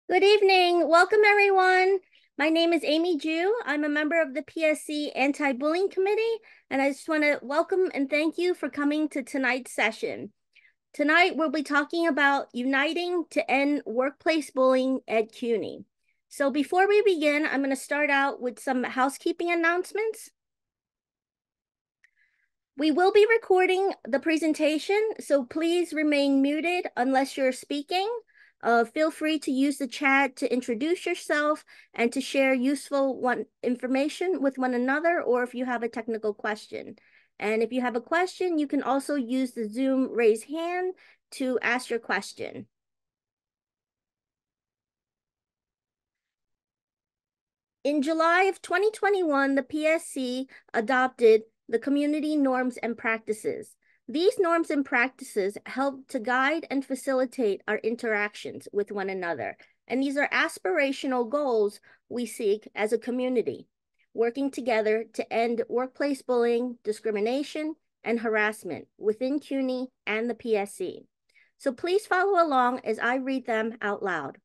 Good evening. Welcome, everyone. My name is Amy Jew. I'm a member of the PSC Anti-Bullying Committee, and I just want to welcome and thank you for coming to tonight's session. Tonight, we'll be talking about uniting to end workplace bullying at CUNY. So before we begin, I'm going to start out with some housekeeping announcements. We will be recording the presentation, so please remain muted unless you're speaking. Feel free to use the chat to introduce yourself and to share useful information with one another, or if you have a technical question. And if you have a question, you can also use the Zoom raise hand to ask your question. In July of 2021, the PSC adopted the community norms and practices. These norms and practices help to guide and facilitate our interactions with one another. And these are aspirational goals we seek as a community, working together to end workplace bullying, discrimination, and harassment within CUNY and the PSC. So please follow along as I read them out loud.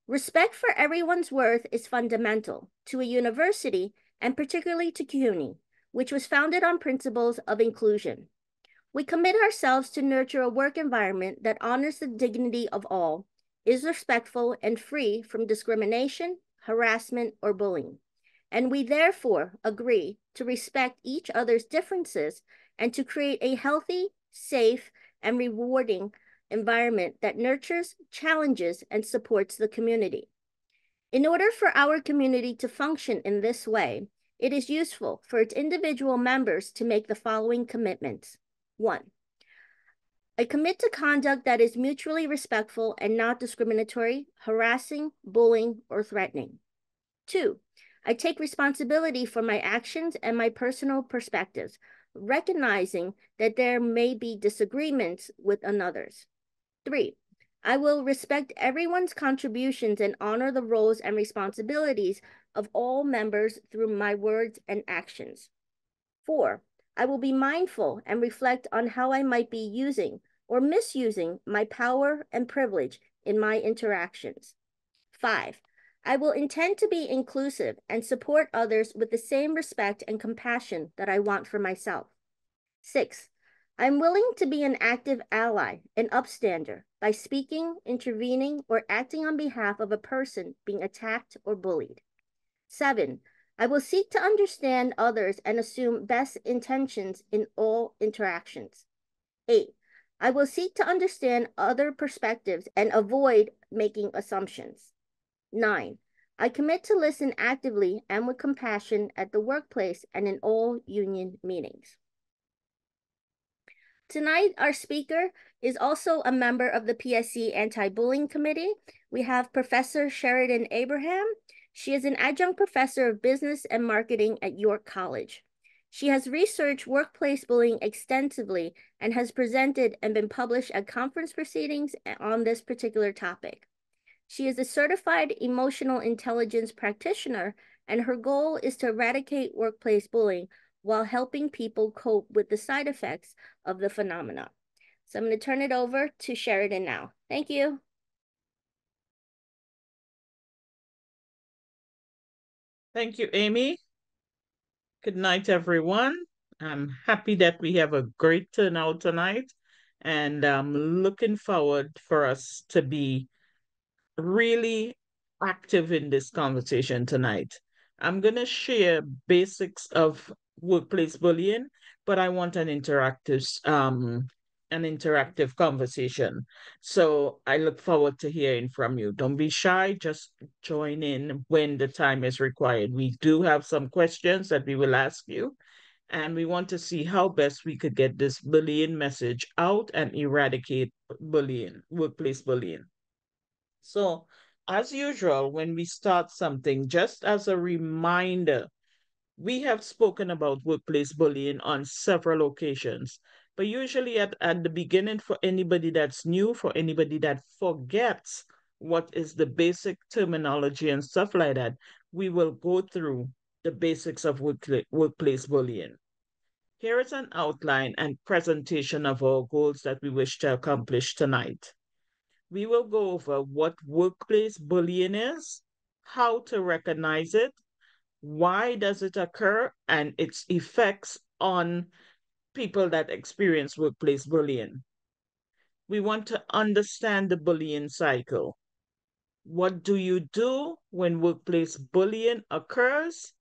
Respect for everyone's worth is fundamental to a university and particularly to CUNY, which was founded on principles of inclusion. We commit ourselves to nurture a work environment that honors the dignity of all, is respectful and free from discrimination, harassment, or bullying. And we therefore agree to respect each other's differences and to create a healthy, safe, and rewarding environment that nurtures, challenges, and supports the community. In order for our community to function in this way, it is useful for its individual members to make the following commitments. 1, I commit to conduct that is mutually respectful and not discriminatory, harassing, bullying, or threatening. 2, I take responsibility for my actions and my personal perspectives, recognizing that there may be disagreements with others. 3, I will respect everyone's contributions and honor the roles and responsibilities of all members through my words and actions. 4, I will be mindful and reflect on how I might be using or misusing my power and privilege in my interactions. 5, I will intend to be inclusive and support others with the same respect and compassion that I want for myself. 6, I'm willing to be an active ally, an upstander, by speaking, intervening, or acting on behalf of a person being attacked or bullied. 7, I will seek to understand others and assume best intentions in all interactions. 8, I will seek to understand other perspectives and avoid making assumptions. 9, I commit to listen actively and with compassion at the workplace and in all union meetings. Tonight, our speaker is also a member of the PSC Anti-Bullying Committee. We have Professor Sheridan Abraham. She is an adjunct professor of business and marketing at York College. She has researched workplace bullying extensively and has presented and been published at conference proceedings on this particular topic. She is a certified emotional intelligence practitioner, and her goal is to eradicate workplace bullying while helping people cope with the side effects of the phenomena. So I'm going to turn it over to Sheridan now. Thank you. Thank you, Amy. Good night, everyone. I'm happy that we have a great turnout tonight, and I'm looking forward for us to be really active in this conversation tonight. I'm going to share basics of workplace bullying, but I want an interactive conversation. So I look forward to hearing from you. Don't be shy, just join in when the time is required. We do have some questions that we will ask you, and we want to see how best we could get this bullying message out and eradicate bullying, workplace bullying. So, as usual, when we start something, just as a reminder, we have spoken about workplace bullying on several occasions, but usually at the beginning, for anybody that's new, for anybody that forgets what is the basic terminology and stuff like that, we will go through the basics of workplace bullying. Here is an outline and presentation of our goals that we wish to accomplish tonight. We will go over what workplace bullying is, how to recognize it, why does it occur, and its effects on people that experience workplace bullying. We want to understand the bullying cycle. What do you do when workplace bullying occurs?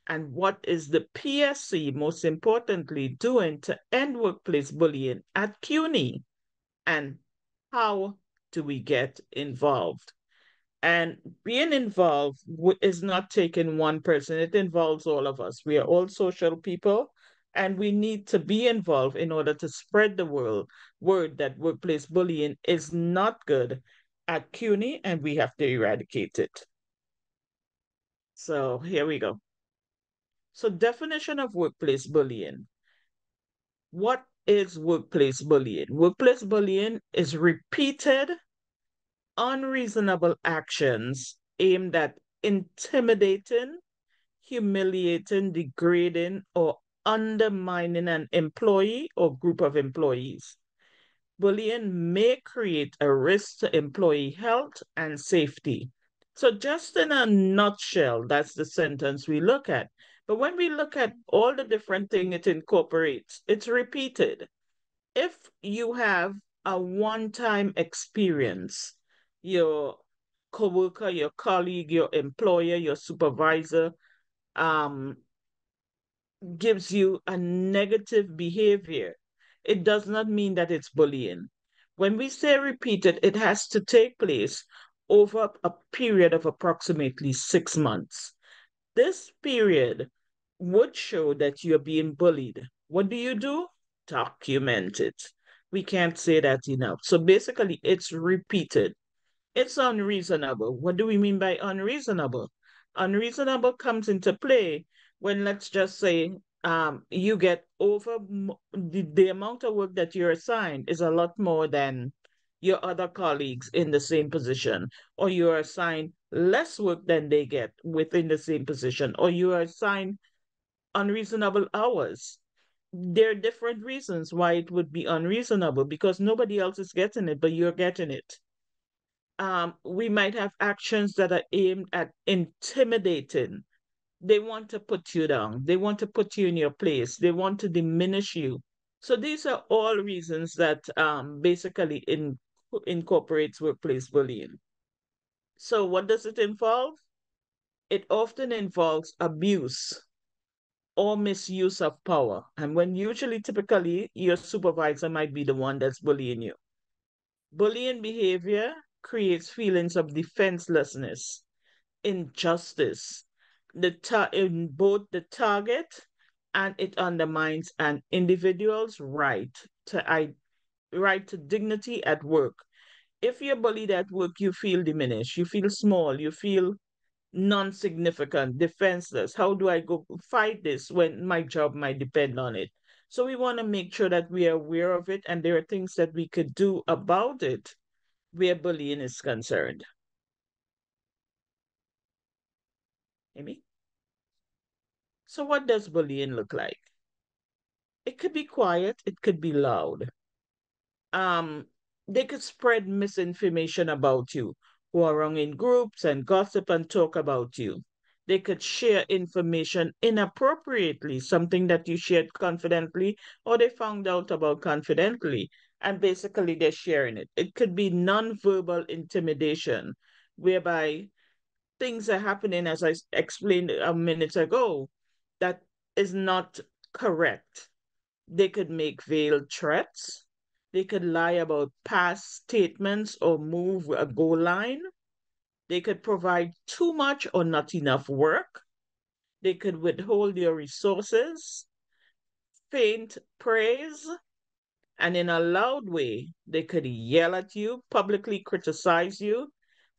And what is the PSC, most importantly, doing to end workplace bullying at CUNY? And how do we get involved? And being involved is not taking one person, it involves all of us. We are all social people, and we need to be involved in order to spread the word that workplace bullying is not good at CUNY and we have to eradicate it. So here we go. So, definition of workplace bullying. What is workplace bullying? Workplace bullying is repeated unreasonable actions aimed at intimidating, humiliating, degrading, or undermining an employee or group of employees. Bullying may create a risk to employee health and safety. So, just in a nutshell, that's the sentence we look at. But when we look at all the different things it incorporates, it's repeated. If you have a one-time experience, your coworker, your colleague, your employer, your supervisor um, gives you a negative behavior, it does not mean that it's bullying. When we say repeated, it has to take place over a period of approximately 6 months. This period would show that you're being bullied. What do you do? Document it. We can't say that enough. So basically, it's repeated. It's unreasonable. What do we mean by unreasonable? Unreasonable comes into play when, let's just say, you get over the amount of work that you're assigned is a lot more than your other colleagues in the same position, or you're assigned less work than they get within the same position, or you are assigned unreasonable hours. There are different reasons why it would be unreasonable because nobody else is getting it, but you're getting it. We might have actions that are aimed at intimidating. They want to put you down. They want to put you in your place. They want to diminish you. So these are all reasons that basically incorporates workplace bullying. So what does it involve? It often involves abuse or misuse of power. And when usually, typically, your supervisor might be the one that's bullying you. Bullying behavior creates feelings of defenselessness, injustice, in both the target, and it undermines an individual's right to dignity at work. If you're bullied at work, you feel diminished, you feel small, you feel non-significant, defenseless. How do I go fight this when my job might depend on it? So we want to make sure that we are aware of it and there are things that we could do about it where bullying is concerned. Amy? So what does bullying look like? It could be quiet, it could be loud. Um, they could spread misinformation about you, go around in groups and gossip and talk about you. They could share information inappropriately, something that you shared confidently or they found out about confidently, and basically they're sharing it. It could be nonverbal intimidation, whereby things are happening, as I explained a minute ago, that is not correct. They could make veiled threats. They could lie about past statements or move a goal line. They could provide too much or not enough work. They could withhold your resources, feign praise, and in a loud way, they could yell at you, publicly criticize you,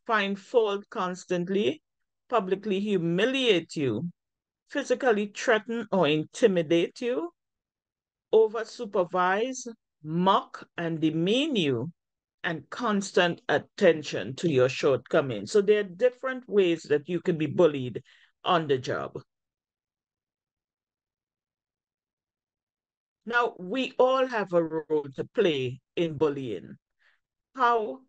find fault constantly, publicly humiliate you, physically threaten or intimidate you, over supervise, mock, and demean you, and constant attention to your shortcomings. So there are different ways that you can be bullied on the job. Now, we all have a role to play in bullying. How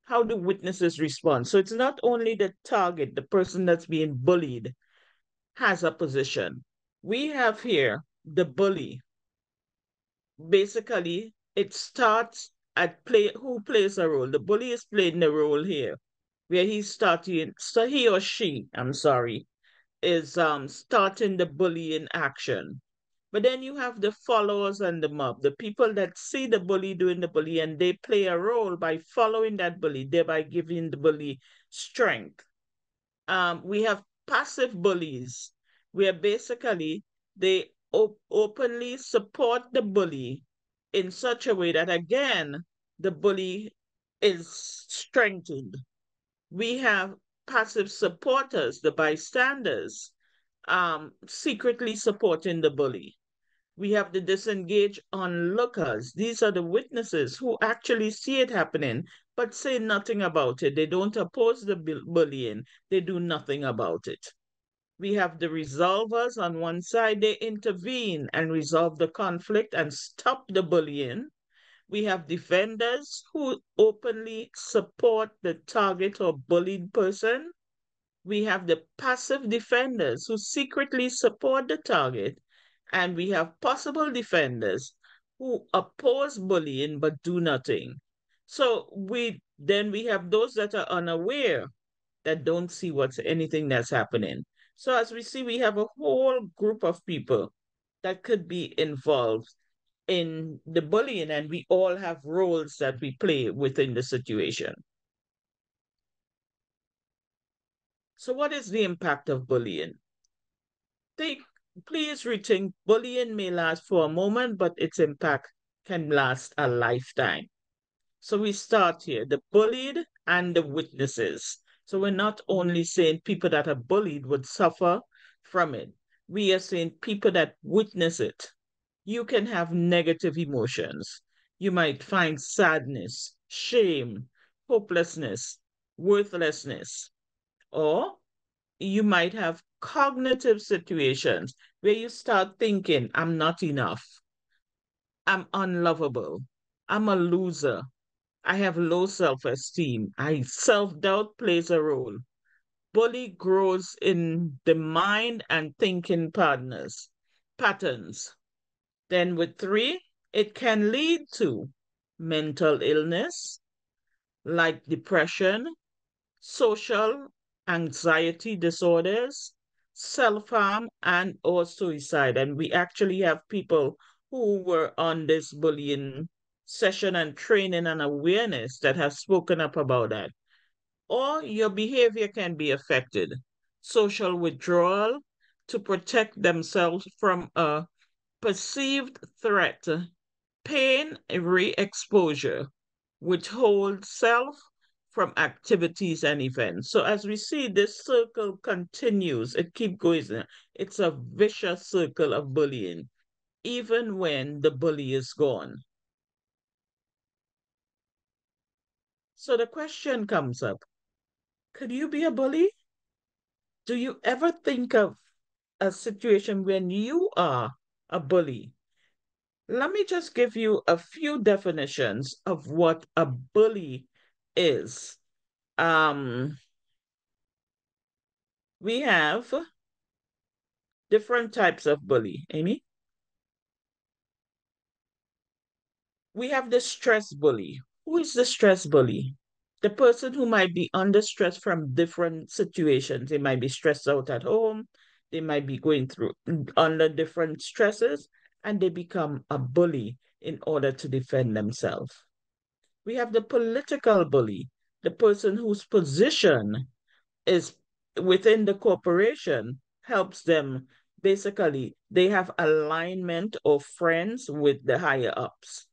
how do witnesses respond? So it's not only the target, the person that's being bullied has a position. We have here the bully. Basically, it starts at play who plays a role. The bully is playing the role here, where he's starting, so he or she, I'm sorry, is starting the bullying action. But then you have the followers and the mob, the people that see the bully doing the bully and they play a role by following that bully, thereby giving the bully strength. We have passive bullies, where basically they openly support the bully in such a way that, again, the bully is strengthened. We have passive supporters, the bystanders, secretly supporting the bully. We have the disengaged onlookers. These are the witnesses who actually see it happening, but say nothing about it. They don't oppose the bullying. They do nothing about it. We have the resolvers on one side. They intervene and resolve the conflict and stop the bullying. We have defenders who openly support the target or bullied person. We have the passive defenders who secretly support the target, and we have possible defenders who oppose bullying but do nothing. So we have those that are unaware, that don't see what's anything that's happening. So as we see, we have a whole group of people that could be involved in the bullying, and we all have roles that we play within the situation. So what is the impact of bullying? Think, please rethink, bullying may last for a moment, but its impact can last a lifetime. So we start here, the bullied and the witnesses. So we're not only saying people that are bullied would suffer from it. We are saying people that witness it. You can have negative emotions. You might find sadness, shame, hopelessness, worthlessness, or you might have cognitive situations where you start thinking, I'm not enough, I'm unlovable, I'm a loser, I have low self esteem, I self doubt plays a role. Bully grows in the mind and thinking patterns. Then with three, it can lead to mental illness like depression, social anxiety disorders, self-harm, and or suicide. And we actually have people who were on this bullying session and training and awareness that have spoken up about that. Or your behavior can be affected. Social withdrawal to protect themselves from a perceived threat, pain re-exposure, withhold self from activities and events. So as we see, this circle continues, it keeps going. It's a vicious circle of bullying, even when the bully is gone. So the question comes up, could you be a bully? Do you ever think of a situation when you are a bully? Let me just give you a few definitions of what a bully is. Um, we have different types of bully, Amy. We have the stress bully. Who is the stress bully? The person who might be under stress from different situations. They might be stressed out at home. They might be going through under different stresses, and they become a bully in order to defend themselves. We have the political bully, the person whose position is within the corporation helps them. Basically, they have alignment or friends with the higher ups.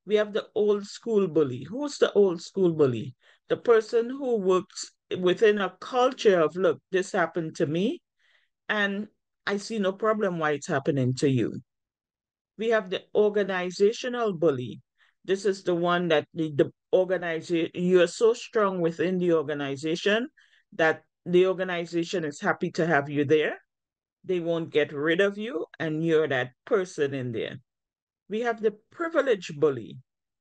We have the old school bully. Who's the old school bully? The person who works within a culture of, look, this happened to me, and I see no problem why it's happening to you. We have the organizational bully. This is the one that the organization, you're so strong within the organization that the organization is happy to have you there. They won't get rid of you, and you're that person in there. We have the privilege bully.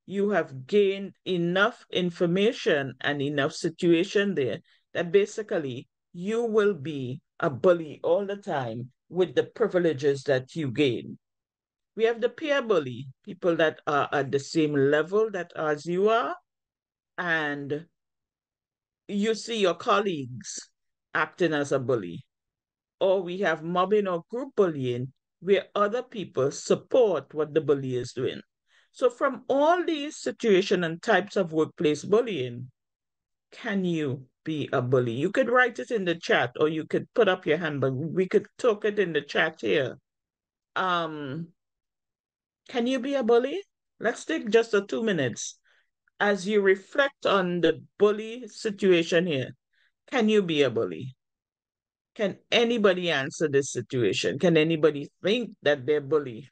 you have gained enough information and enough situation there that basically you will be a bully all the time with the privileges that you gain. We have the peer bully, people that are at the same level that as you are, and you see your colleagues acting as a bully. Or we have mobbing or group bullying, where other people support what the bully is doing. So, from all these situations and types of workplace bullying, can you be a bully? You could write it in the chat or you could put up your hand, but we could talk it in the chat here. Um, can you be a bully? Let's take just a 2 minutes as you reflect on the bully situation here. Can you be a bully? Can anybody answer this situation? Can anybody think that they're bully?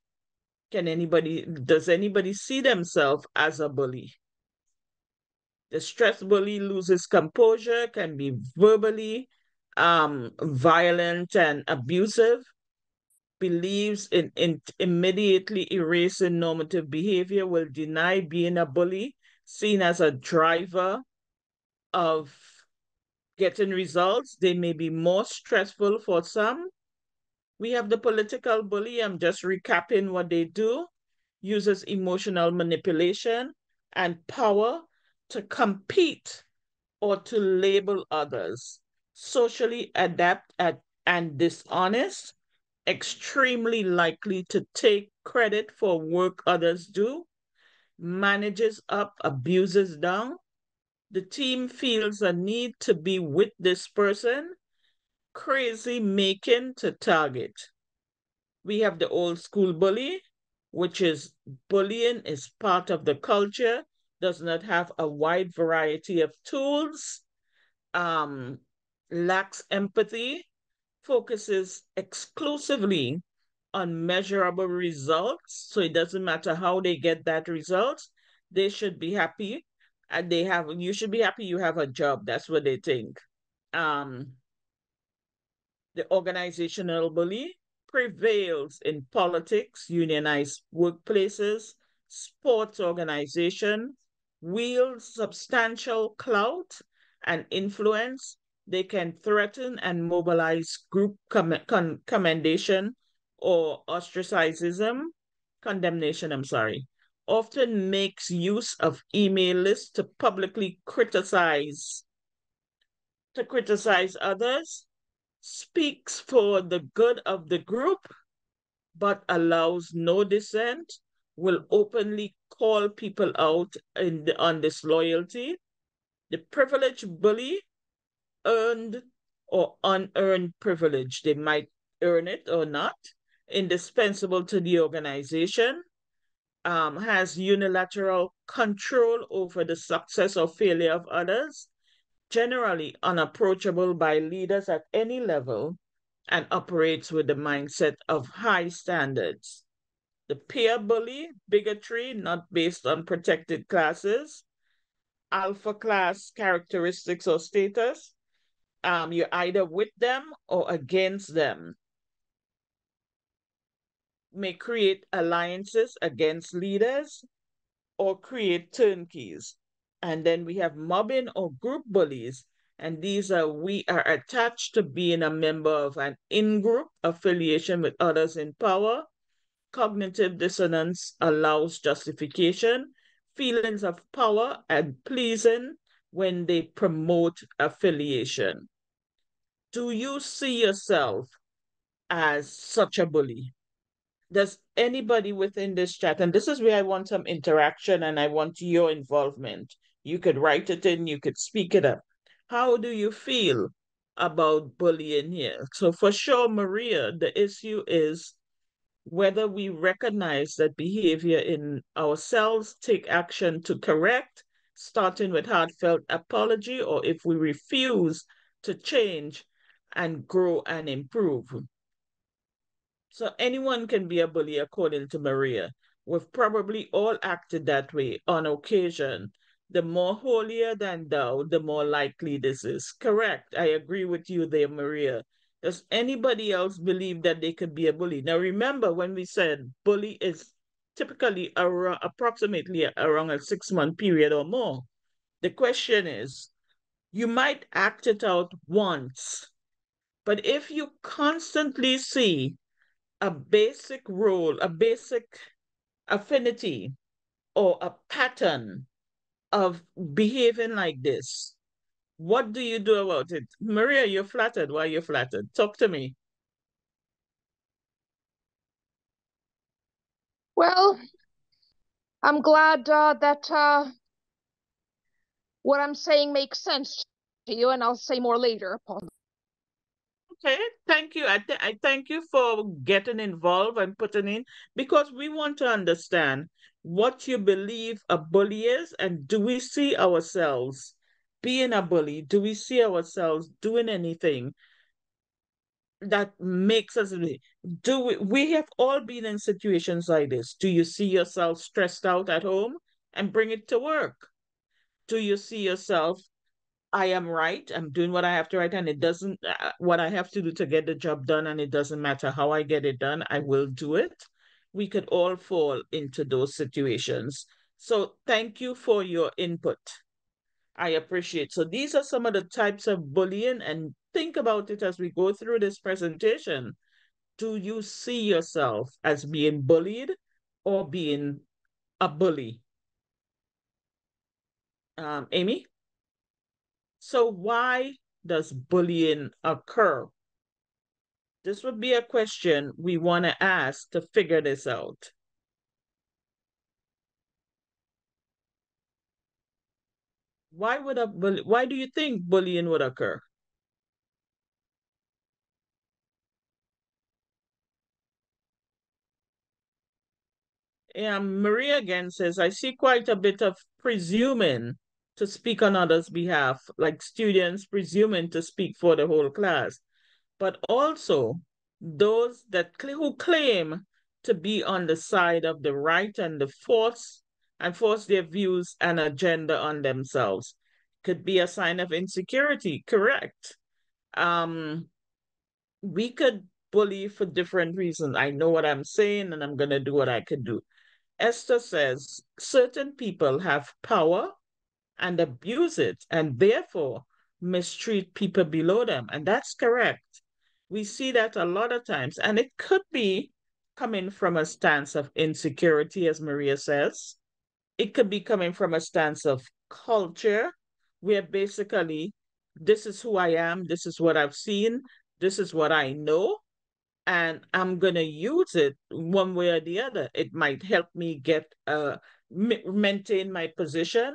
Does anybody see themselves as a bully? The stress bully loses composure, can be verbally violent and abusive, believes in immediately erasing normative behavior, will deny being a bully, seen as a driver of getting results. They may be more stressful for some. We have the political bully. I'm just recapping what they do. Uses emotional manipulation and power to compete or to label others. Socially adept at and dishonest, extremely likely to take credit for work others do, manages up, abuses down. The team feels a need to be with this person, crazy making to target. We have the old school bully, which is bullying is part of the culture, does not have a wide variety of tools, um, lacks empathy, focuses exclusively on measurable results. So it doesn't matter how they get that result, they should be happy. And you should be happy you have a job. That's what they think. Um, the organizational bully prevails in politics, unionized workplaces, sports organization, wields substantial clout and influence. They can threaten and mobilize group commendation or ostracism, condemnation, I'm sorry. Often makes use of email lists to criticize others, speaks for the good of the group, but allows no dissent, will openly call people out on disloyalty. The privileged bully, earned or unearned privilege, they might earn it or not, indispensable to the organization, has unilateral control over the success or failure of others, generally unapproachable by leaders at any level, and operates with the mindset of high standards. The peer bully, bigotry, not based on protected classes, alpha class characteristics or status. You're either with them or against them. May create alliances against leaders or create turnkeys. And then we have mobbing or group bullies. And we are attached to being a member of an in-group affiliation with others in power. Cognitive dissonance allows justification, feelings of power and pleasing when they promote affiliation. Do you see yourself as such a bully? Does anybody within this chat, and this is where I want some interaction and I want your involvement. You could write it in, you could speak it up. How do you feel about bullying here? So for sure, Maria, the issue is whether we recognize that behavior in ourselves, take action to correct, starting with heartfelt apology, or if we refuse to change and grow and improve. So anyone can be a bully, according to Maria. We've probably all acted that way on occasion. The more holier than thou, the more likely this is. Correct. I agree with you there, Maria. Does anybody else believe that they could be a bully? Now, remember when we said bully is typically around, approximately around a 6 month period or more. The question is, you might act it out once, but if you constantly see a basic role, a basic affinity, or a pattern of behaving like this, what do you do about it? Maria, you're flattered. Why are you flattered? Talk to me. Well, I'm glad that what I'm saying makes sense to you, and I'll say more later upon. Okay, thank you. I thank you for getting involved and putting in, because we want to understand what you believe a bully is, and do we see ourselves being a bully? Do we see ourselves doing anything that makes us do we have all been in situations like this? Do you see yourself stressed out at home and bring it to work? Do you see yourself, I am right, I'm doing what I have to write, and it doesn't what I have to do to get the job done, and it doesn't matter how I get it done, I will do it? We could all fall into those situations. So thank you for your input. I appreciate. So these are some of the types of bullying, and think about it as we go through this presentation. Do you see yourself as being bullied or being a bully? Amy? So why does bullying occur? This would be a question we want to ask to figure this out. Why do you think bullying would occur? Maria again says, I see quite a bit of presuming to speak on others' behalf, like students presuming to speak for the whole class, but also those who claim to be on the side of the right and force their views and agenda on themselves. Could be a sign of insecurity, correct? We could bully for different reasons. I know what I'm saying, and I'm going to do what I could do. Esther says certain people have power and abuse it, and therefore mistreat people below them. And that's correct. We see that a lot of times, and it could be coming from a stance of insecurity, as Maria says. It could be coming from a stance of culture, where basically, this is who I am, this is what I've seen, this is what I know, and I'm going to use it one way or the other. It might help me maintain my position.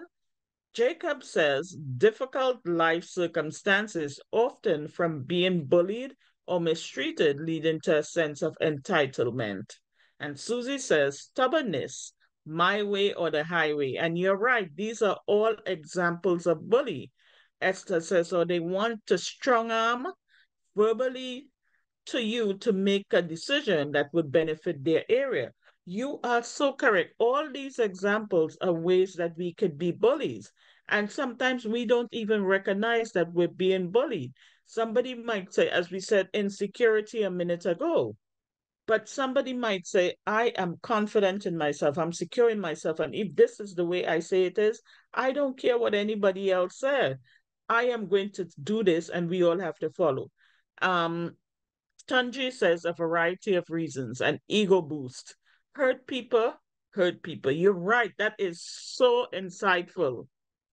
Jacob says difficult life circumstances, often from being bullied or mistreated, leading to a sense of entitlement. And Susie says stubbornness, my way or the highway. And you're right, these are all examples of bully. Esther says, so they want to strong arm verbally to you to make a decision that would benefit their area. You are so correct. All these examples are ways that we could be bullies. And sometimes we don't even recognize that we're being bullied. Somebody might say, as we said, insecurity a minute ago, but somebody might say, I am confident in myself, I'm secure in myself. And if this is the way I say it is, I don't care what anybody else said. I am going to do this, and we all have to follow. Um, Tunji says a variety of reasons, an ego boost. Hurt people, hurt people. You're right. That is so insightful.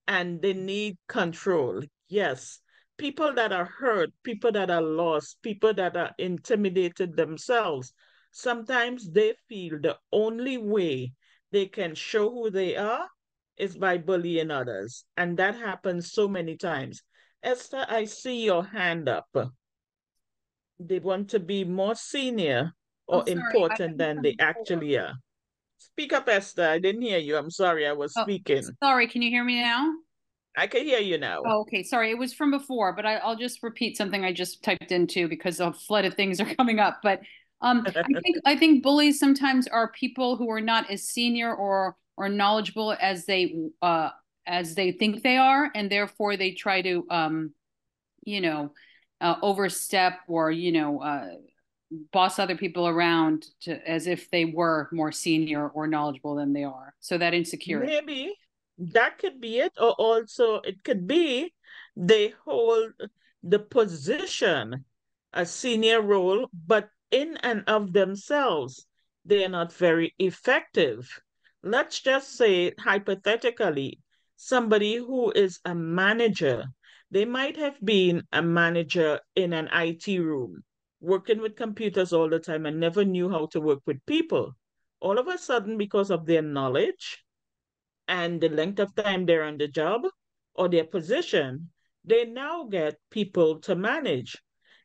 And they need control. Yes. People that are hurt, people that are lost, people that are intimidated themselves, sometimes they feel the only way they can show who they are is by bullying others. And that happens so many times. Esther, I see your hand up. They want to be more senior Oh, or sorry. I important than they actually are. Speak up, Esther. I didn't hear you. I'm sorry, I was Oh, speaking. sorry. Can you hear me now? I can hear you now. Oh, okay. Sorry. It was from before, but I'll just repeat something I just typed into because a flood of things are coming up. But I think bullies sometimes are people who are not as senior or knowledgeable as they think they are, and therefore they try to you know overstep or boss other people around as if they were more senior or knowledgeable than they are. So that insecurity. Maybe that could be it, or also it could be they hold the position, a senior role, but in and of themselves, they are not very effective. Let's just say, hypothetically, somebody who is a manager, they might have been a manager in an IT room, working with computers all the time and never knew how to work with people. All of a sudden, because of their knowledge, and the length of time they're on the job or their position, they now get people to manage.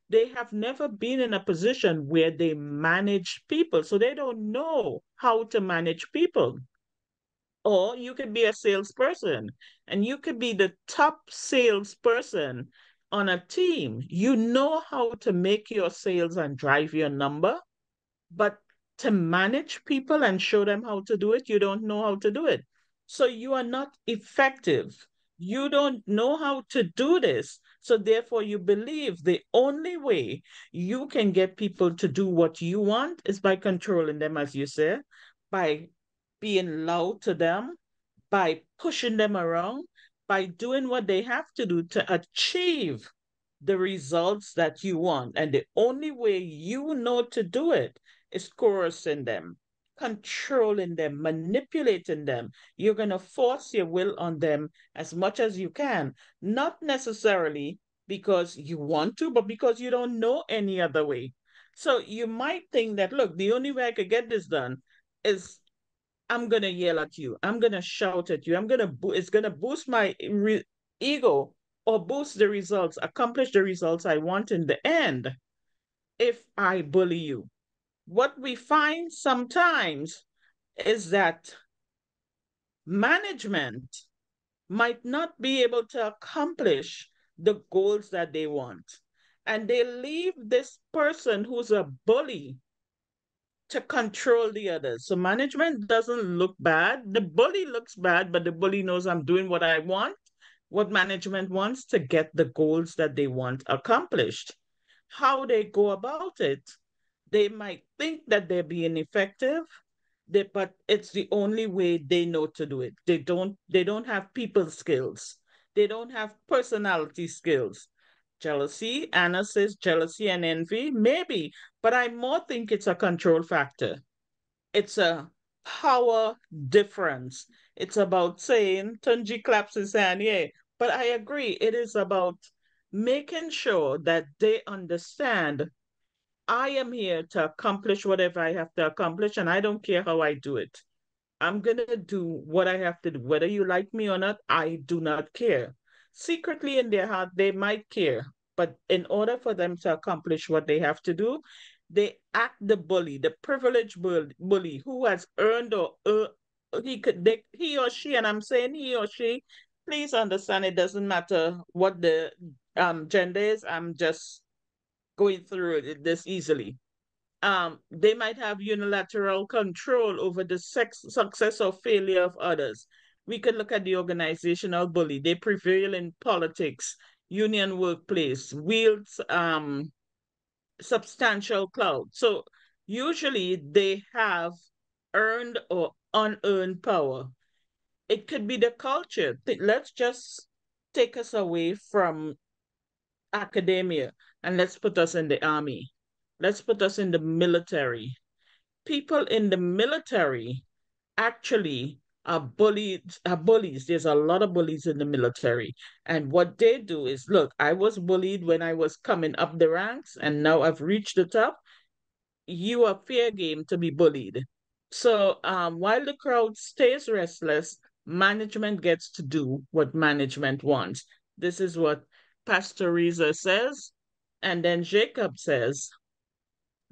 They have never been in a position where they manage people, so they don't know how to manage people. Or you could be a salesperson and you could be the top salesperson on a team. You know how to make your sales and drive your number, but to manage people and show them how to do it, you don't know how to do it. So you are not effective. You don't know how to do this. So therefore, you believe the only way you can get people to do what you want is by controlling them, as you say, by being loud to them, by pushing them around, by doing what they have to do to achieve the results that you want. And the only way you know to do it is coercing them, controlling them, manipulating them. You're going to force your will on them as much as you can, not necessarily because you want to, but because you don't know any other way. So you might think that, look, the only way I could get this done is I'm gonna yell at you. I'm gonna shout at you. It's gonna boost my ego or boost the results, accomplish the results I want in the end if I bully you. What we find sometimes is that management might not be able to accomplish the goals that they want. And they leave this person who's a bully to control the others. So management doesn't look bad. The bully looks bad, but the bully knows I'm doing what I want, what management wants to get the goals that they want accomplished. How they go about it, they might think that they're being effective, but it's the only way they know to do it. They don't have people skills. They don't have personality skills. Jealousy, Anna says jealousy and envy, maybe, but I more think it's a control factor. It's a power difference. It's about saying, Tunji claps his hand, yeah. But I agree, it is about making sure that they understand I am here to accomplish whatever I have to accomplish, and I don't care how I do it. I'm going to do what I have to do. Whether you like me or not, I do not care. Secretly in their heart, they might care. But in order for them to accomplish what they have to do, they act the bully, the privileged bully who has earned or he or she, and I'm saying he or she, please understand it doesn't matter what the gender is. I'm just going through it this easily. They might have unilateral control over the success or failure of others. We could look at the organizational bully. They prevail in politics, union workplace, wields substantial clout. So usually they have earned or unearned power. It could be the culture. Let's just take us away from academia and let's put us in the army. Let's put us in the military. People in the military actually are bullies. There's a lot of bullies in the military. And what they do is, look, I was bullied when I was coming up the ranks, and now I've reached the top. You are fair game to be bullied. So while the crowd stays restless, management gets to do what management wants. This is what Pastor Reza says. And then Jacob says,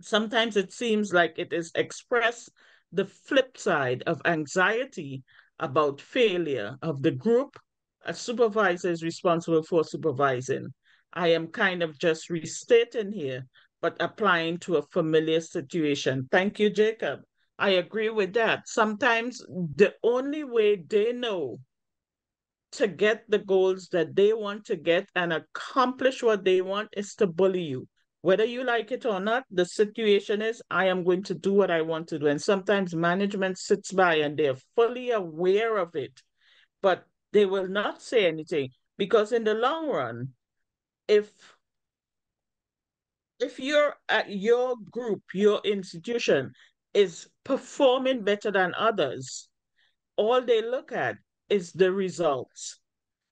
sometimes it seems like it is express the flip side of anxiety about failure of the group. A supervisor is responsible for supervising. I am kind of just restating here, but applying to a familiar situation. Thank you, Jacob. I agree with that. Sometimes the only way they know to get the goals that they want to get and accomplish what they want is to bully you. Whether you like it or not, the situation is I am going to do what I want to do. And sometimes management sits by and they're fully aware of it, but they will not say anything because in the long run, if your group, your institution is performing better than others, all they look at is the results.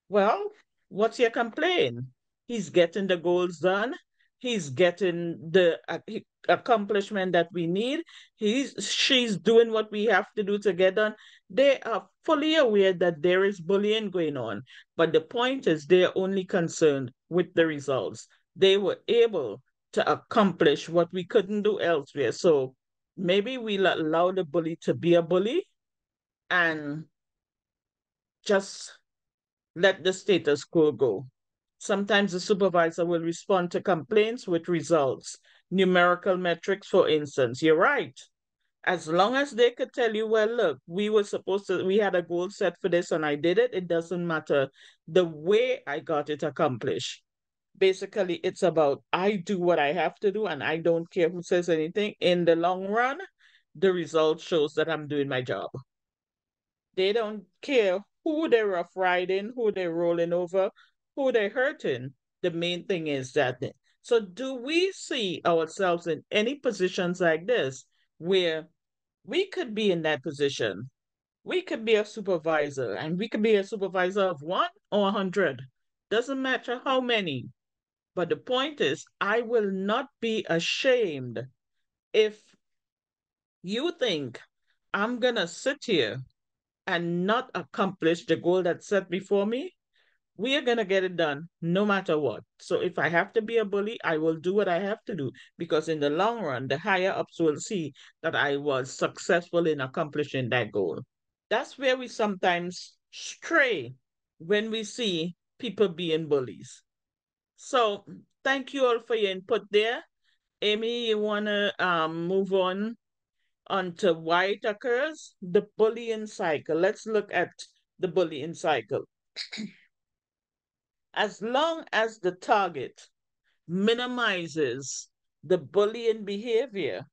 Well, what's your complaint? He's getting the goals done. He's getting the accomplishment that we need. She's doing what we have to do to get done. They are fully aware that there is bullying going on, but the point is they're only concerned with the results. They were able to accomplish what we couldn't do elsewhere. So maybe we'll allow the bully to be a bully and just let the status quo go. Sometimes the supervisor will respond to complaints with results, numerical metrics, for instance. You're right. As long as they could tell you, well, look, we had a goal set for this and I did it, it doesn't matter the way I got it accomplished. Basically, it's about I do what I have to do and I don't care who says anything. In the long run, the result shows that I'm doing my job. They don't care who they're rough riding, who they're rolling over, who they're hurting. The main thing is that. So, do we see ourselves in any positions like this where we could be in that position? We could be a supervisor, and we could be a supervisor of 1 or 100. Doesn't matter how many. But the point is, I will not be ashamed if you think I'm going to sit here and not accomplish the goal that's set before me, we are going to get it done no matter what. So if I have to be a bully, I will do what I have to do because in the long run, the higher ups will see that I was successful in accomplishing that goal. That's where we sometimes stray when we see people being bullies. So thank you all for your input there. Amy, you want to move on to why it occurs, the bullying cycle. Let's look at the bullying cycle. As long as the target minimizes the bullying behavior,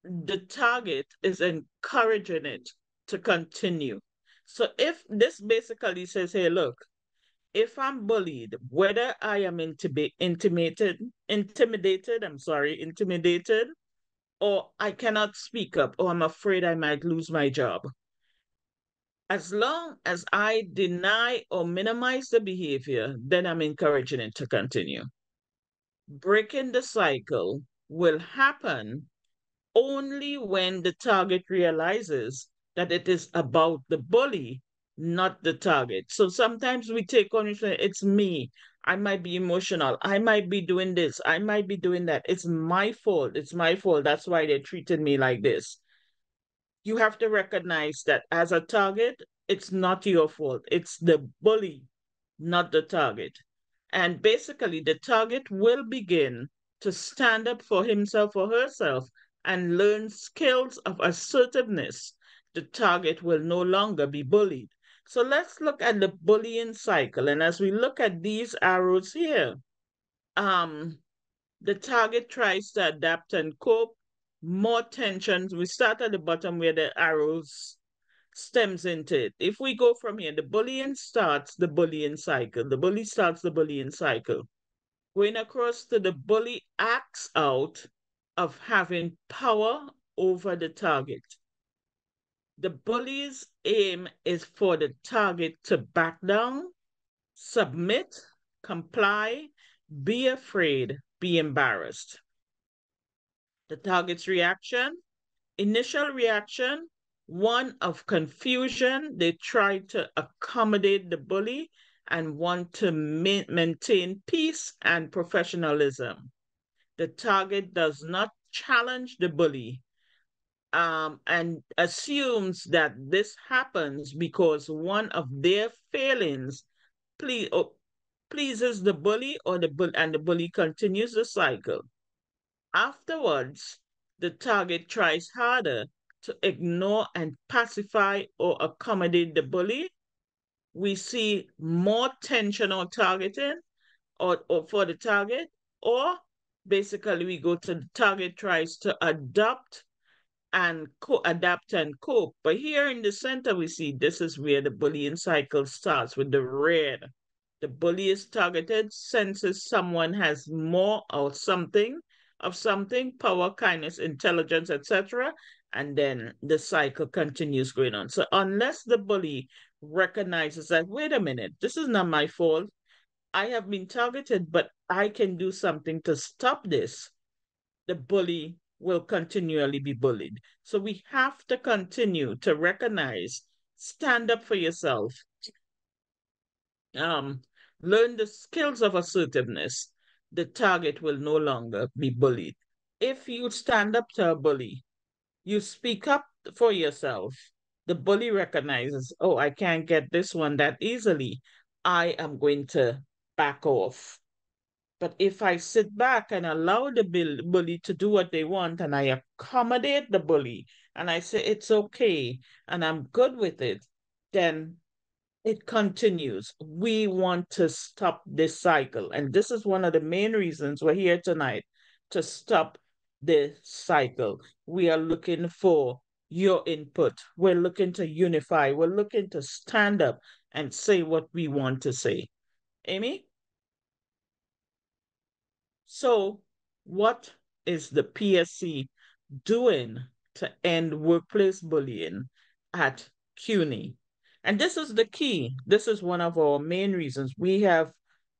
the target is encouraging it to continue. So if this basically says, hey, look, if I'm bullied, whether I am intimidated, or I cannot speak up, or I'm afraid I might lose my job, as long as I deny or minimize the behavior, then I'm encouraging it to continue. Breaking the cycle will happen only when the target realizes that it is about the bully, not the target. So sometimes we take ownership, it's me. I might be emotional. I might be doing this. I might be doing that. It's my fault. It's my fault. That's why they treated me like this. You have to recognize that as a target, it's not your fault. It's the bully, not the target. And basically, the target will begin to stand up for himself or herself and learn skills of assertiveness. The target will no longer be bullied. So let's look at the bullying cycle. And as we look at these arrows here, the target tries to adapt and cope. More tensions. We start at the bottom where the arrows stems into it. If we go from here, the bullying starts the bullying cycle. The bully starts the bullying cycle. Going across to the bully acts out of having power over the target. The bully's aim is for the target to back down, submit, comply, be afraid, be embarrassed. The target's reaction, initial reaction, one of confusion. They try to accommodate the bully and want to maintain peace and professionalism. The target does not challenge the bully and assumes that this happens because one of their failings pleases the bully and the bully continues the cycle. Afterwards, the target tries harder to ignore and pacify or accommodate the bully. We see more tension or targeting or for the target, or Basically, we go to the target tries to adapt and adapt and cope. But here in the center, we see this is where the bullying cycle starts with the red. The bully is targeted, senses someone has more or something of something, power, kindness, intelligence, etc. And then the cycle continues going on. So unless the bully recognizes that, wait a minute, this is not my fault. I have been targeted, but I can do something to stop this, the bully will continually be bullied. So we have to continue to recognize, stand up for yourself, um, learn the skills of assertiveness. The target will no longer be bullied. If you stand up to a bully, you speak up for yourself, the bully recognizes, oh, I can't get this one that easily. I am going to back off. But if I sit back and allow the bully to do what they want and I accommodate the bully and I say it's okay and I'm good with it, then it continues. We want to stop this cycle. And this is one of the main reasons we're here tonight, to stop this cycle. We are looking for your input. We're looking to unify. We're looking to stand up and say what we want to say. Amy? So, what is the PSC doing to end workplace bullying at CUNY? And this is the key. This is one of our main reasons. We have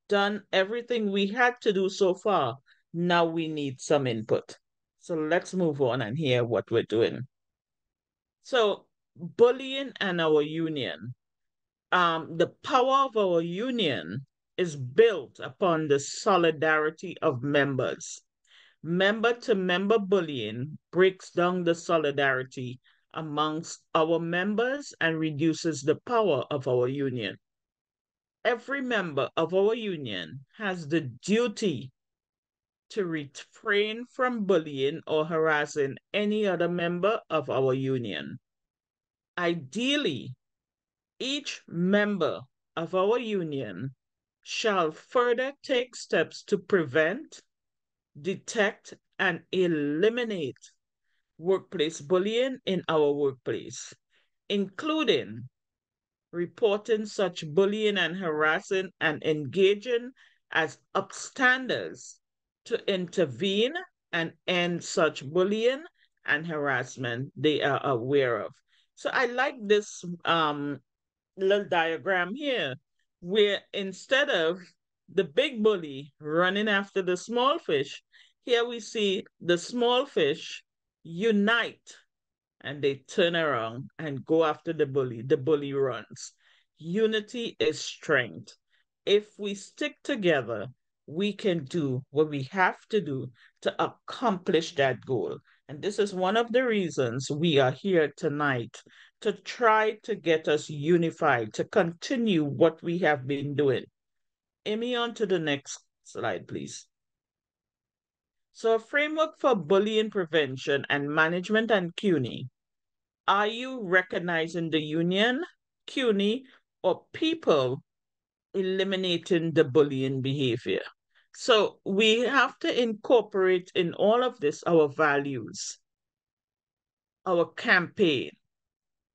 done everything we had to do so far. Now we need some input. So let's move on and hear what we're doing. So, bullying and our union. The power of our union is built upon the solidarity of members. Member to member bullying breaks down the solidarity amongst our members and reduces the power of our union. Every member of our union has the duty to refrain from bullying or harassing any other member of our union. Ideally, each member of our union shall further take steps to prevent, detect, and eliminate workplace bullying in our workplace, including reporting such bullying and harassing and engaging as upstanders to intervene and end such bullying and harassment they are aware of. So I like this little diagram here, where instead of the big bully running after the small fish, here we see the small fish unite and they turn around and go after the bully. The bully runs. Unity is strength. If we stick together, we can do what we have to do to accomplish that goal. And this is one of the reasons we are here tonight, to try to get us unified, to continue what we have been doing. Amy, on to the next slide, please. So a framework for bullying prevention and management and CUNY. Are you recognizing the union, CUNY, or people eliminating the bullying behavior? So we have to incorporate in all of this our values, our campaign.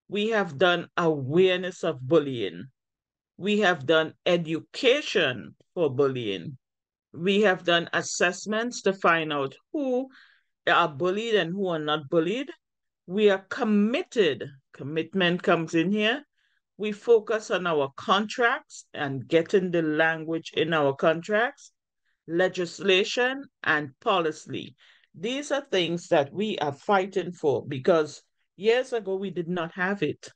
We have done awareness of bullying. We have done education for bullying. We have done assessments to find out who are bullied and who are not bullied. We are committed. Commitment comes in here. We focus on our contracts and getting the language in our contracts, legislation, and policy. These are things that we are fighting for because years ago we did not have it,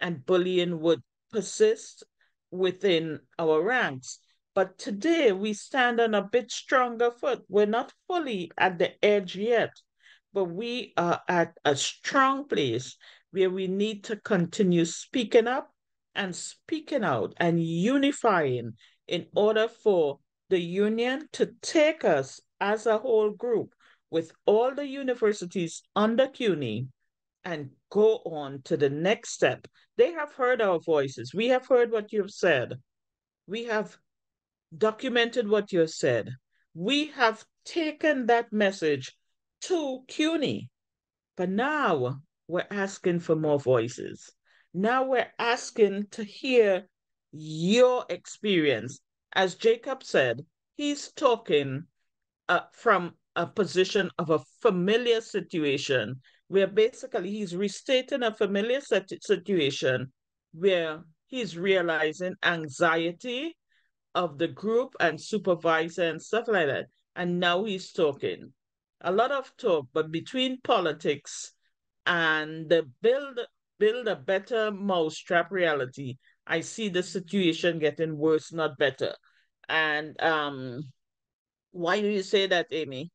and bullying would persist within our ranks. But today we stand on a bit stronger foot. We're not fully at the edge yet, but we are at a strong place where we need to continue speaking up and speaking out and unifying in order for the union to take us as a whole group with all the universities under CUNY and go on to the next step. They have heard our voices. We have heard what you've said. We have documented what you said. We have taken that message to CUNY, but now we're asking for more voices. Now we're asking to hear your experience. As Jacob said, he's talking from a position of a familiar situation where basically he's restating a familiar situation where he's realizing anxiety of the group and supervisor and stuff like that. And now he's talking. A lot of talk, but between politics and the build a better mousetrap reality, I see the situation getting worse, not better. And why do you say that, Amy?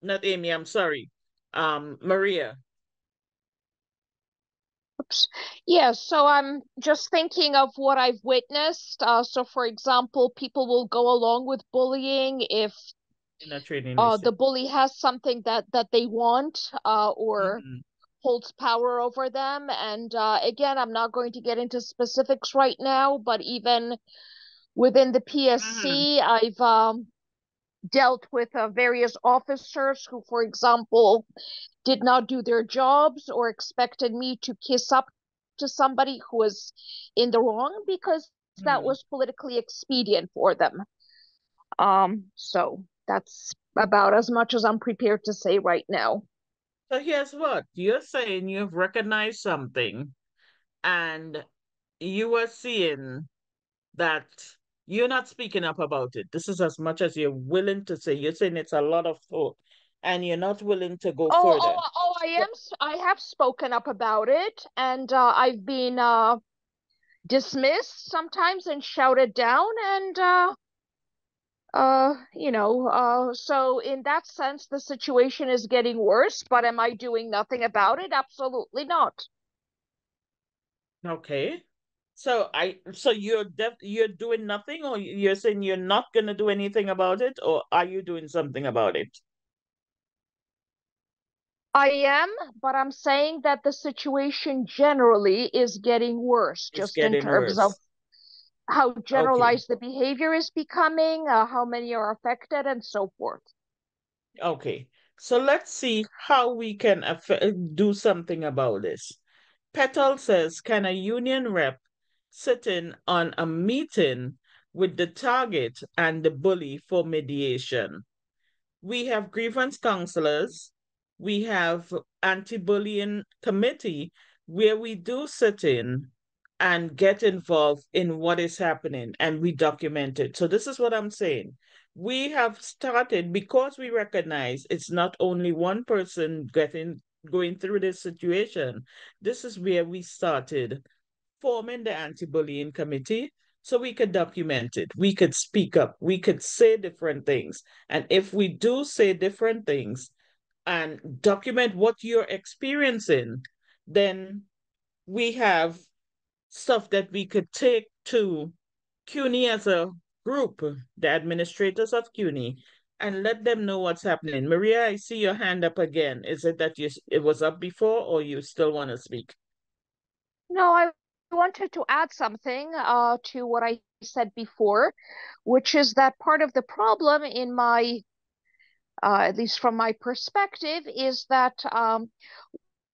Not Amy, I'm sorry. Maria. Oops. Yeah, so I'm just thinking of what I've witnessed. So for example, people will go along with bullying if In a training receipt. the bully has something that they want or Mhm. holds power over them. And again, I'm not going to get into specifics right now, but even within the Mhm. PSC, I've dealt with various officers who, for example, did not do their jobs or expected me to kiss up to somebody who was in the wrong because that Mhm. was politically expedient for them. So that's about as much as I'm prepared to say right now. So here's what you're saying: you've recognized something, and you are seeing that you're not speaking up about it. This is as much as you're willing to say. You're saying it's a lot of thought, and you're not willing to go further. I have spoken up about it, and I've been dismissed sometimes and shouted down, and so in that sense, the situation is getting worse, but am I doing nothing about it? Absolutely not. Okay. So you're doing nothing, or you're saying you're not gonna do anything about it, or are you doing something about it? I am, but I'm saying that the situation generally is getting worse, It's just in getting terms of worse. how Okay. generalized the behavior is becoming, how many are affected, and so forth. Okay. So let's see how we can do something about this. Petal says, can a union rep sit in on a meeting with the target and the bully for mediation? We have grievance counselors, we have anti-bullying committee where we do sit in and get involved in what is happening and we document it. So this is what I'm saying. We have started because we recognize it's not only one person going through this situation. This is where we started forming the anti-bullying committee so we could document it. We could speak up. We could say different things. And if we do say different things and document what you're experiencing, then we have stuff that we could take to CUNY as a group, the administrators of CUNY, and let them know what's happening. Maria, I see your hand up again. Is it that it was up before, or you still want to speak? No, I wanted to add something to what I said before, which is that part of the problem in my, at least from my perspective, is that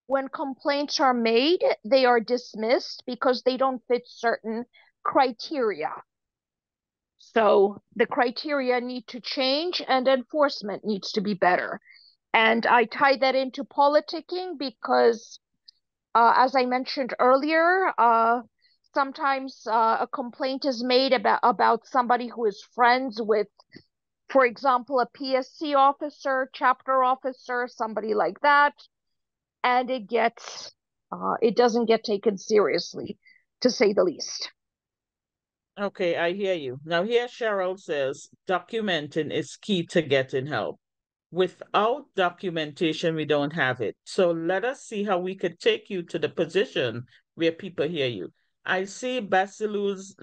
when complaints are made, they are dismissed because they don't fit certain criteria. So the criteria need to change and enforcement needs to be better. And I tie that into politicking because, as I mentioned earlier, sometimes a complaint is made about somebody who is friends with, for example, a PSC officer, chapter officer, somebody like that, and it doesn't get taken seriously, to say the least. Okay, I hear you. Now, here Cheryl says documenting is key to getting help. Without documentation, we don't have it. So let us see how we could take you to the position where people hear you. I see Basilee's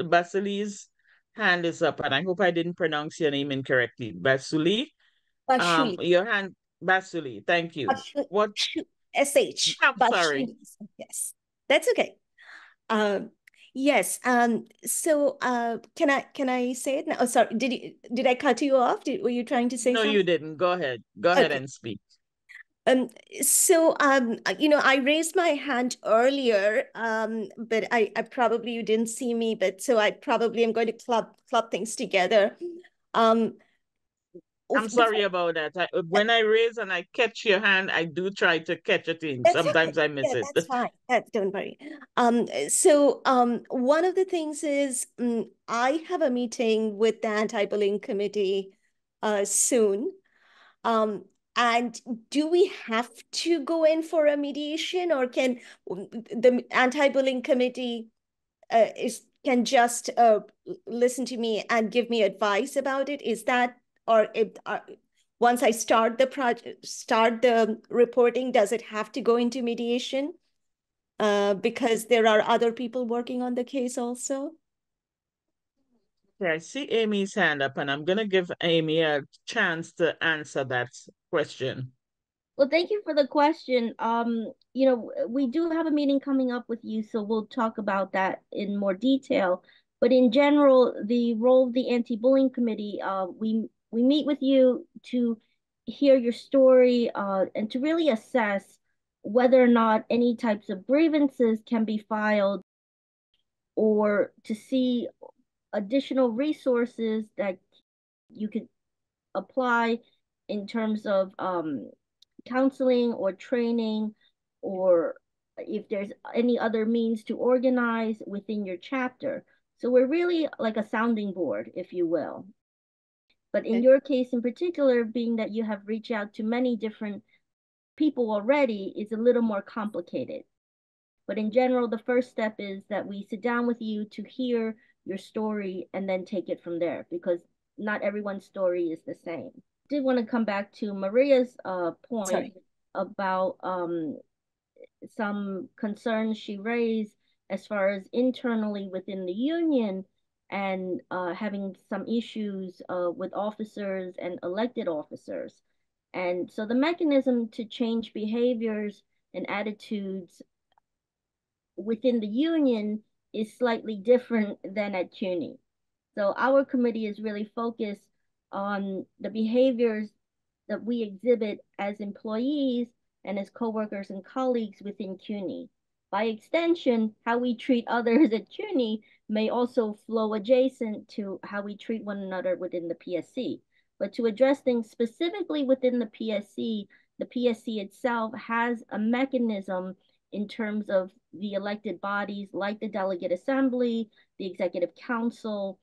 hand is up, and I hope I didn't pronounce your name incorrectly. Basilee, Bashuli. your hand, Basilee, thank you. Bashuli. What? SH. I'm sorry. Bashuli. Yes, that's okay. Um, Yes. So can I say it now? Oh, sorry. Did I cut you off? Were you trying to say No, you something? didn't. Go ahead. Go ahead Okay. and speak. Um, I raised my hand earlier, but I probably you didn't see me, but so I probably am going to club things together. Um, I'm sorry about that. When I raise and I catch your hand, I do try to catch a thing. That's okay. Sometimes I miss Yeah, it. that's fine. Don't worry. One of the things is I have a meeting with the anti-bullying committee soon. Um, and do we have to go in for a mediation, or can the anti-bullying committee is can just listen to me and give me advice about it? Is that, or if once I start the project, start the reporting, does it have to go into mediation? Because there are other people working on the case also. Okay, I see Amy's hand up, and I'm gonna give Amy a chance to answer that question. Well, thank you for the question. We do have a meeting coming up with you, so we'll talk about that in more detail. But in general, the role of the anti-bullying committee, we meet with you to hear your story, and to really assess whether or not any types of grievances can be filed, or to see additional resources that you could apply in terms of counseling or training, or if there's any other means to organize within your chapter. So we're really like a sounding board, if you will. But in your case in particular, being that you have reached out to many different people already, it's a little more complicated. But in general, the first step is that we sit down with you to hear your story and then take it from there, because not everyone's story is the same. Did want to come back to Maria's point Sorry. about some concerns she raised as far as internally within the union, and having some issues with officers and elected officers. And so the mechanism to change behaviors and attitudes within the union is slightly different than at CUNY. So our committee is really focused on the behaviors that we exhibit as employees and as coworkers and colleagues within CUNY. By extension, how we treat others at CUNY may also flow adjacent to how we treat one another within the PSC. But to address things specifically within the PSC itself has a mechanism in terms of the elected bodies like the Delegate Assembly, the Executive Council.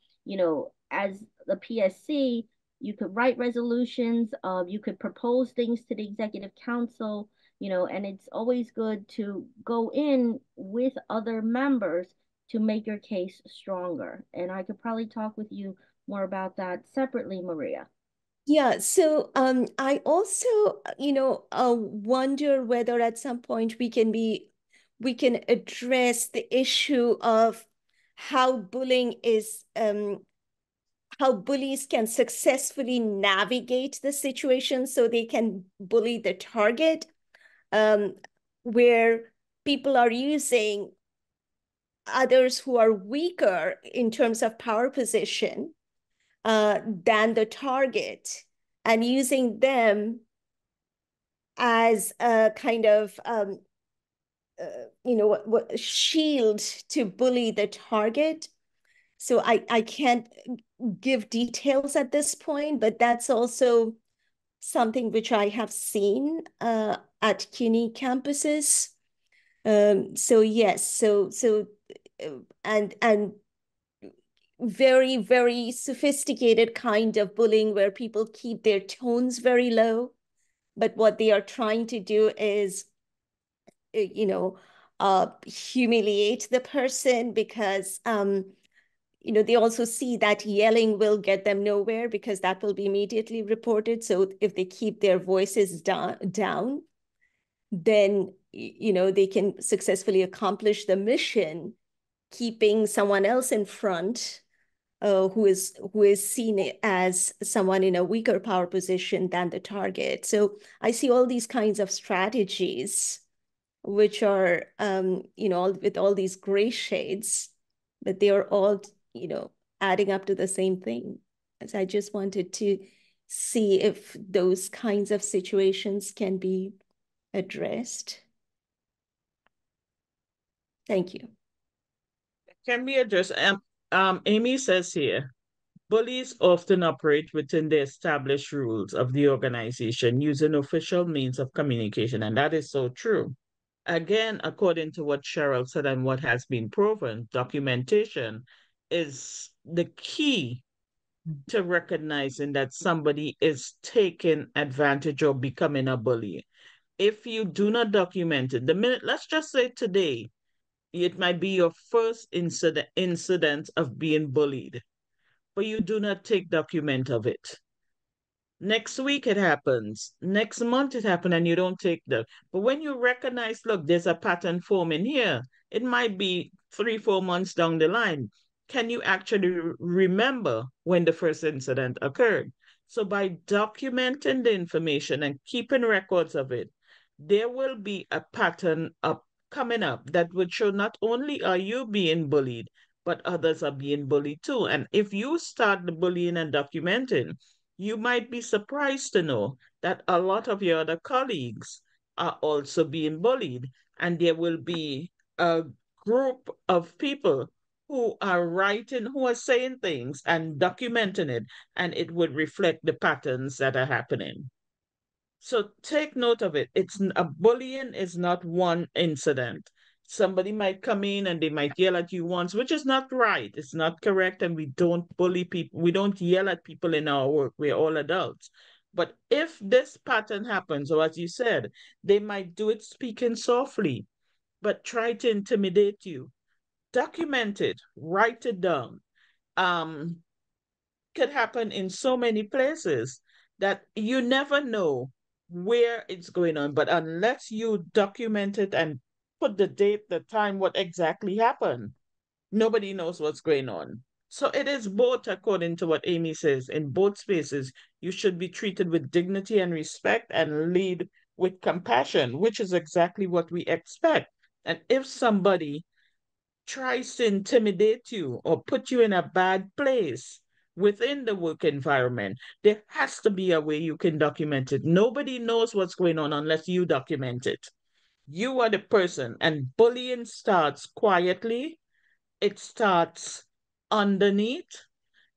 As the PSC, you could write resolutions, you could propose things to the Executive Council, and it's always good to go in with other members to make your case stronger. And I could probably talk with you more about that separately, Maria. Yeah, so I also, wonder whether at some point we can address the issue of how how bullies can successfully navigate the situation so they can bully the target, um, where people are using others who are weaker in terms of power position than the target, and using them as a kind of shield to bully the target. So I can't give details at this point, but that's also something which I have seen at CUNY campuses. So yes, and very, very sophisticated kind of bullying where people keep their tones very low, but what they are trying to do is, humiliate the person, because they also see that yelling will get them nowhere because that will be immediately reported. So if they keep their voices down, then they can successfully accomplish the mission, keeping someone else in front, who is seen as someone in a weaker power position than the target. So I see all these kinds of strategies, which are with all these gray shades, but they are all, adding up to the same thing. So I just wanted to see if those kinds of situations can be addressed. Thank you. Can be addressed. Amy says here, bullies often operate within the established rules of the organization using official means of communication, and that is so true. Again, according to what Cheryl said and what has been proven, documentation is the key to recognizing that somebody is taking advantage or becoming a bully. If you do not document it, the minute, let's just say today, it might be your first incident of being bullied, but you do not take document of it. Next week it happens. Next month it happens and you don't take the. But when you recognize, look, there's a pattern forming here, it might be 3, 4 months down the line. Can you actually remember when the first incident occurred? So by documenting the information and keeping records of it, there will be a pattern up coming up that would show not only are you being bullied, but others are being bullied too. And if you start the bullying and documenting, you might be surprised to know that a lot of your other colleagues are also being bullied, and there will be a group of people who are writing, who are saying things and documenting it, and it would reflect the patterns that are happening. So take note of it. It's a bullying is not one incident. Somebody might come in and they might yell at you once, which is not right. It's not correct. And we don't bully people. We don't yell at people in our work. We're all adults. But if this pattern happens, or as you said, they might do it speaking softly, but try to intimidate you. Document it, write it down. Could happen in so many places that you never know where it's going on. But unless you document it and put the date, the time, what exactly happened, nobody knows what's going on. So it is both, according to what Amy says, in both spaces, you should be treated with dignity and respect and lead with compassion, which is exactly what we expect. And if somebody tries to intimidate you or put you in a bad place within the work environment, there has to be a way you can document it. Nobody knows what's going on unless you document it. You are the person, and bullying starts quietly, it starts underneath,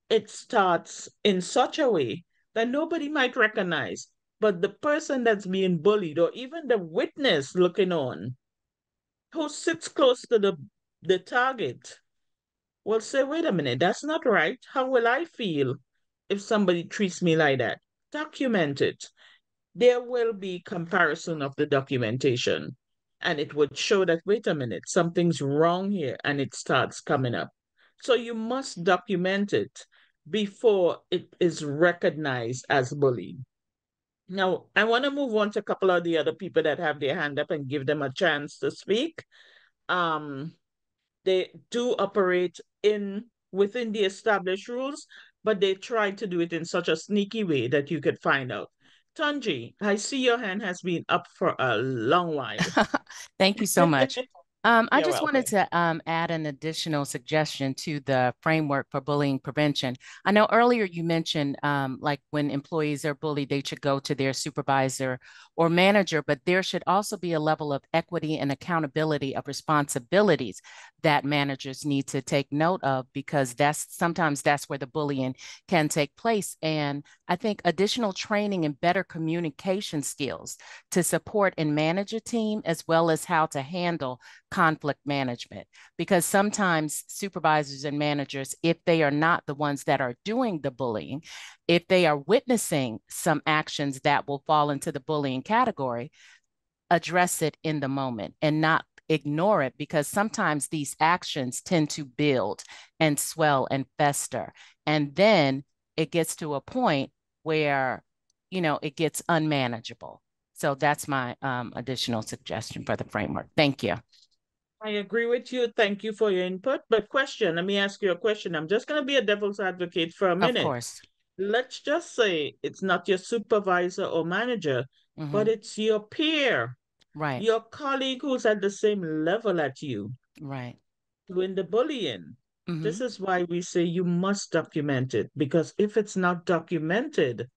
it starts in such a way that nobody might recognize. But the person that's being bullied, or even the witness looking on, who sits close to the target, will say, wait a minute, that's not right. How will I feel if somebody treats me like that? Document it. There will be comparison of the documentation, and it would show that, wait a minute, something's wrong here, and it starts coming up. So you must document it before it is recognized as bullying. Now, I want to move on to a couple of the other people that have their hand up and give them a chance to speak. They do operate in within the established rules, but they try to do it in such a sneaky way that you could find out. Tanji, I see your hand has been up for a long while. Thank you so much. I You're just wanted welcome. to add an additional suggestion to the framework for bullying prevention. I know earlier you mentioned like when employees are bullied, they should go to their supervisor or manager, but there should also be a level of equity and accountability of responsibilities that managers need to take note of, because sometimes that's where the bullying can take place. And I think additional training and better communication skills to support and manage a team, as well as how to handle conflict management, because sometimes supervisors and managers, if they are not the ones that are doing the bullying, if they are witnessing some actions that will fall into the bullying category, address it in the moment and not ignore it, because sometimes these actions tend to build and swell and fester. And then it gets to a point where, it gets unmanageable. So that's my additional suggestion for the framework. Thank you. I agree with you. Thank you for your input. But let me ask you a question. I'm just going to be a devil's advocate for a Of minute. course. Let's just say it's not your supervisor or manager, but it's your peer, Right. your colleague who's at the same level at you Right. doing the bullying. This is why we say you must document it, because if it's not documented,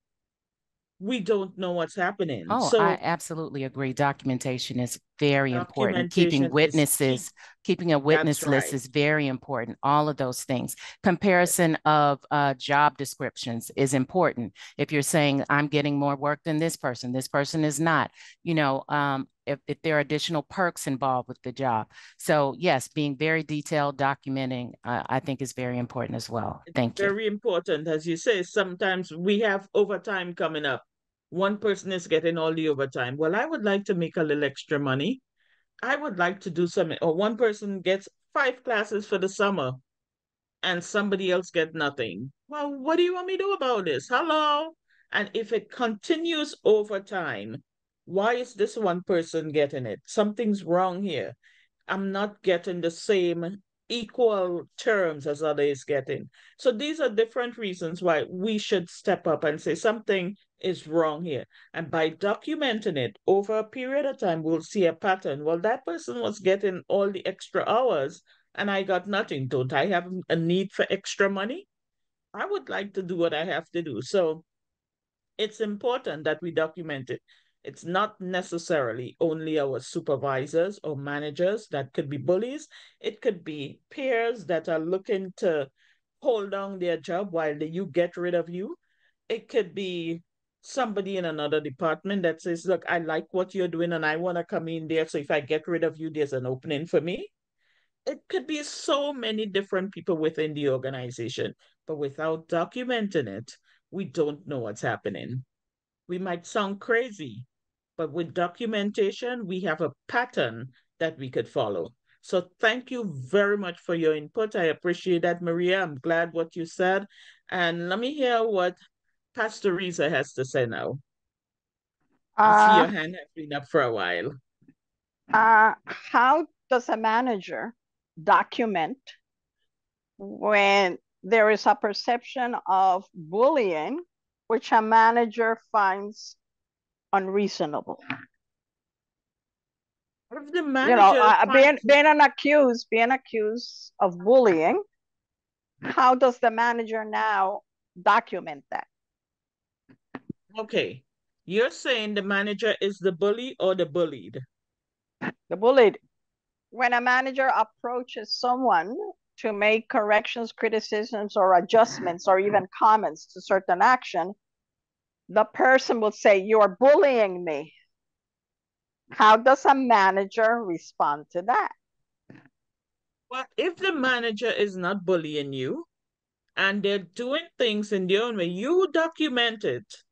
we don't know what's happening. Oh, I So absolutely agree. Documentation is very important. documentation is key. Keeping a That's witness list right. is very important. All of those things. Comparison of job descriptions is important. If you're saying, I'm getting more work than this person is not, if there are additional perks involved with the job. So yes, being very detailed, documenting, I think is very important as well. Thank you. Very important. As you say, sometimes we have overtime coming up. One person is getting all the overtime. Well, I would like to make a little extra money. I would like to do something. Or one person gets 5 classes for the summer and somebody else get nothing. Well, what do you want me to do about this? Hello? And if it continues over time, why is this one person getting it? Something's wrong here. I'm not getting the same equal terms as others getting. So these are different reasons why we should step up and say something is wrong here. And by documenting it over a period of time, we'll see a pattern. Well, that person was getting all the extra hours and I got nothing. Don't I have a need for extra money? I would like to do what I have to do. So it's important that we document it. It's not necessarily only our supervisors or managers that could be bullies. It could be peers that are looking to hold down their job while you get rid of you. It could be somebody in another department that says, look, I like what you're doing and I want to come in there. So if I get rid of you, there's an opening for me. It could be so many different people within the organization, but without documenting it, we don't know what's happening. We might sound crazy, but with documentation, we have a pattern that we could follow. So thank you very much for your input. I appreciate that, Maria. I'm glad what you said. And let me hear what Pastor Risa has to say now. I see your hand has been up for a while. How does a manager document when there is a perception of bullying, which a manager finds unreasonable? If the manager being accused of bullying, how does the manager now document that? Okay, you're saying the manager is the bully or the bullied? The bullied. When a manager approaches someone to make corrections, criticisms, or adjustments, or even comments to certain action, the person will say, "You're bullying me." How does a manager respond to that? Well, if the manager is not bullying you and they're doing things in their own way, you document it.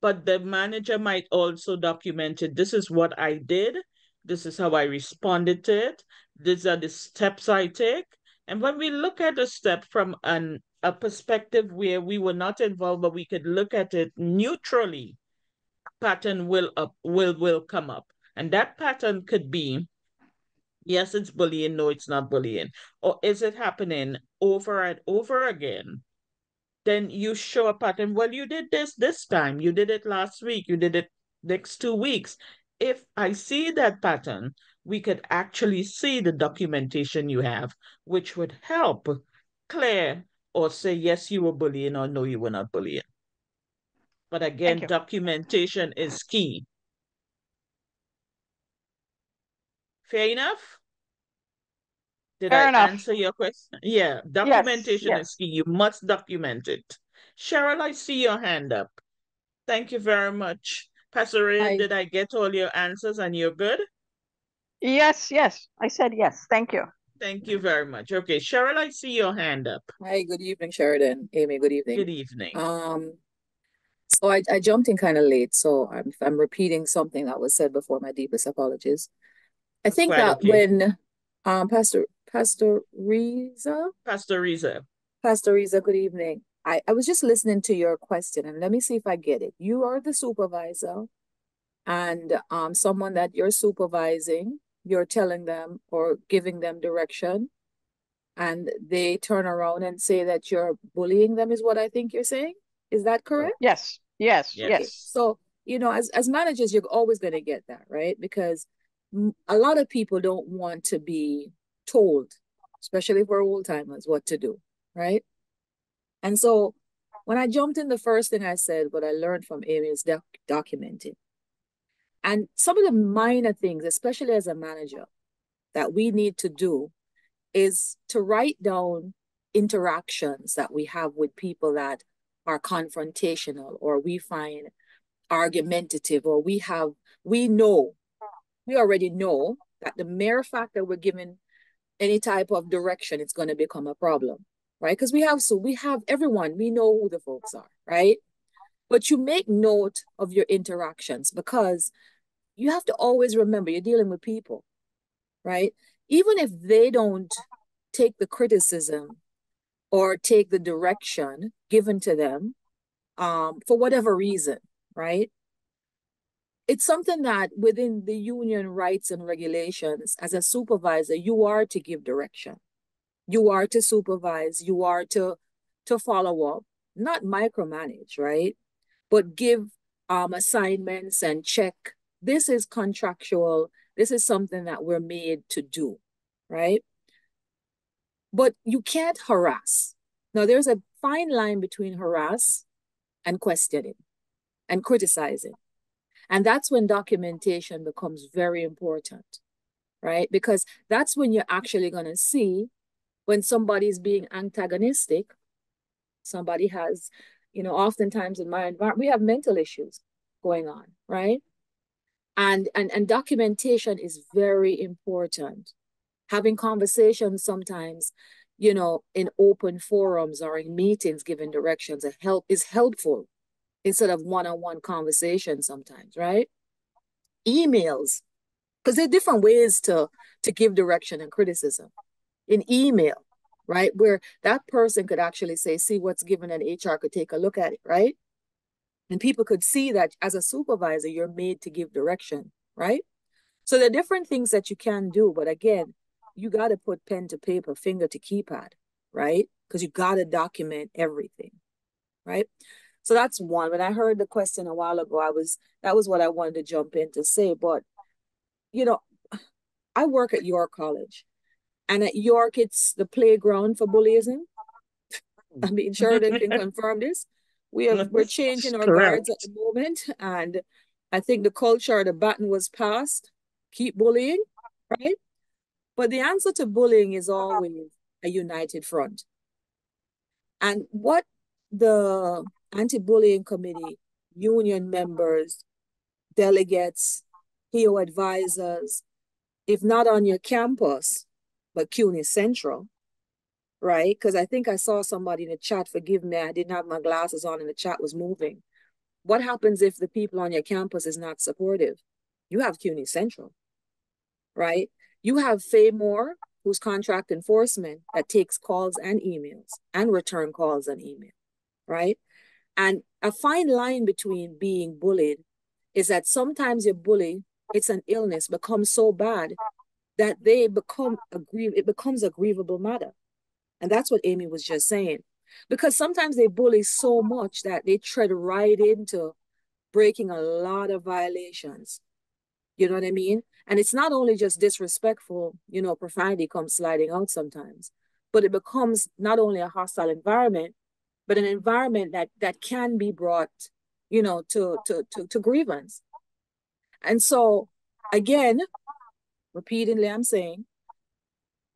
But the manager might also document it. This is what I did. This is how I responded to it. These are the steps I take. And when we look at a step from a perspective where we were not involved, but we could look at it neutrally, pattern will come up. And that pattern could be, yes, it's bullying, no, it's not bullying. Or is it happening over and over again? Then you show a pattern. Well, you did this time, you did it last week, you did it next 2 weeks. If I see that pattern, we could actually see the documentation you have, which would help clear or say, yes, you were bullying or no, you were not bullying. But again, documentation is key. Fair enough? Did I answer your question? Yeah, documentation is key. You must document it. Cheryl, I see your hand up. Thank you very much. Pastor Ray, did I get all your answers and you're good? Yes. I said yes. Thank you. Thank you very much. Okay, Cheryl, I see your hand up. Hi, good evening, Sheridan. Amy, good evening. Good evening. So I jumped in kind of late, so I'm repeating something that was said before. My deepest apologies. I think that when Pastor Risa. Good evening. I was just listening to your question, and let me see if I get it. You are the supervisor, and someone that you're supervising, you're telling them or giving them direction, and they turn around and say that you're bullying them, is what I think you're saying. Is that correct? Yes. So, as managers, you're always going to get that, right? Because a lot of people don't want to be told especially for old timers, what to do, right? And so when I jumped in, the first thing I said, what I learned from Amy is documenting. And some of the minor things, especially as a manager, that we need to do is to write down interactions that we have with people that are confrontational or we find argumentative, or we already know that the mere fact that we're given any type of direction, it's going to become a problem, right? Because we have everyone, we know who the folks are, right? But you make note of your interactions, because you have to always remember you're dealing with people, right? Even if they don't take the criticism or take the direction given to them, for whatever reason, right? It's something that within the union rights and regulations, as a supervisor, you are to give direction. You are to supervise, you are to follow up, not micromanage, right? But give assignments and check. This is contractual. This is something that we're made to do, right? But you can't harass. Now, there's a fine line between harass and questioning and criticizing. And that's when documentation becomes very important, right? Because that's when you're actually going to see when somebody's being antagonistic, somebody has, oftentimes in my environment, we have mental issues going on, right? And documentation is very important. Having conversations sometimes, in open forums or in meetings, giving directions is helpful instead of one-on-one conversation sometimes, right? Emails, because there are different ways to give direction and criticism. In email, right, where that person could actually say, see what's given, and HR could take a look at it, right? And people could see that as a supervisor, you're made to give direction, right? So there are different things that you can do, but again, you got to put pen to paper, finger to keypad, right? Because you got to document everything, right? So that's one. When I heard the question a while ago, that was what I wanted to jump in to say. But, I work at York College, and at York, it's the playground for bullyism. I mean, Sheridan can confirm this. We're changing our guards at the moment, and I think the culture, the baton was passed. Keep bullying, right? But the answer to bullying is always a united front. And what the anti-bullying committee, union members, delegates, PO advisors, if not on your campus, but CUNY Central, right? Because I think I saw somebody in the chat, forgive me, I didn't have my glasses on and the chat was moving. What happens if the people on your campus is not supportive? You have CUNY Central, right? You have Faye Moore, who's contract enforcement, that takes calls and emails and return calls and email, right? And a fine line between being bullied is that sometimes your bully, it's an illness, becomes so bad that it becomes a grievable matter. And that's what Amy was just saying. Because sometimes they bully so much that they tread right into breaking a lot of violations. You know what I mean? And it's not only just disrespectful, profanity comes sliding out sometimes, but it becomes not only a hostile environment, but an environment that can be brought, to grievance. And so, again, repeatedly, I'm saying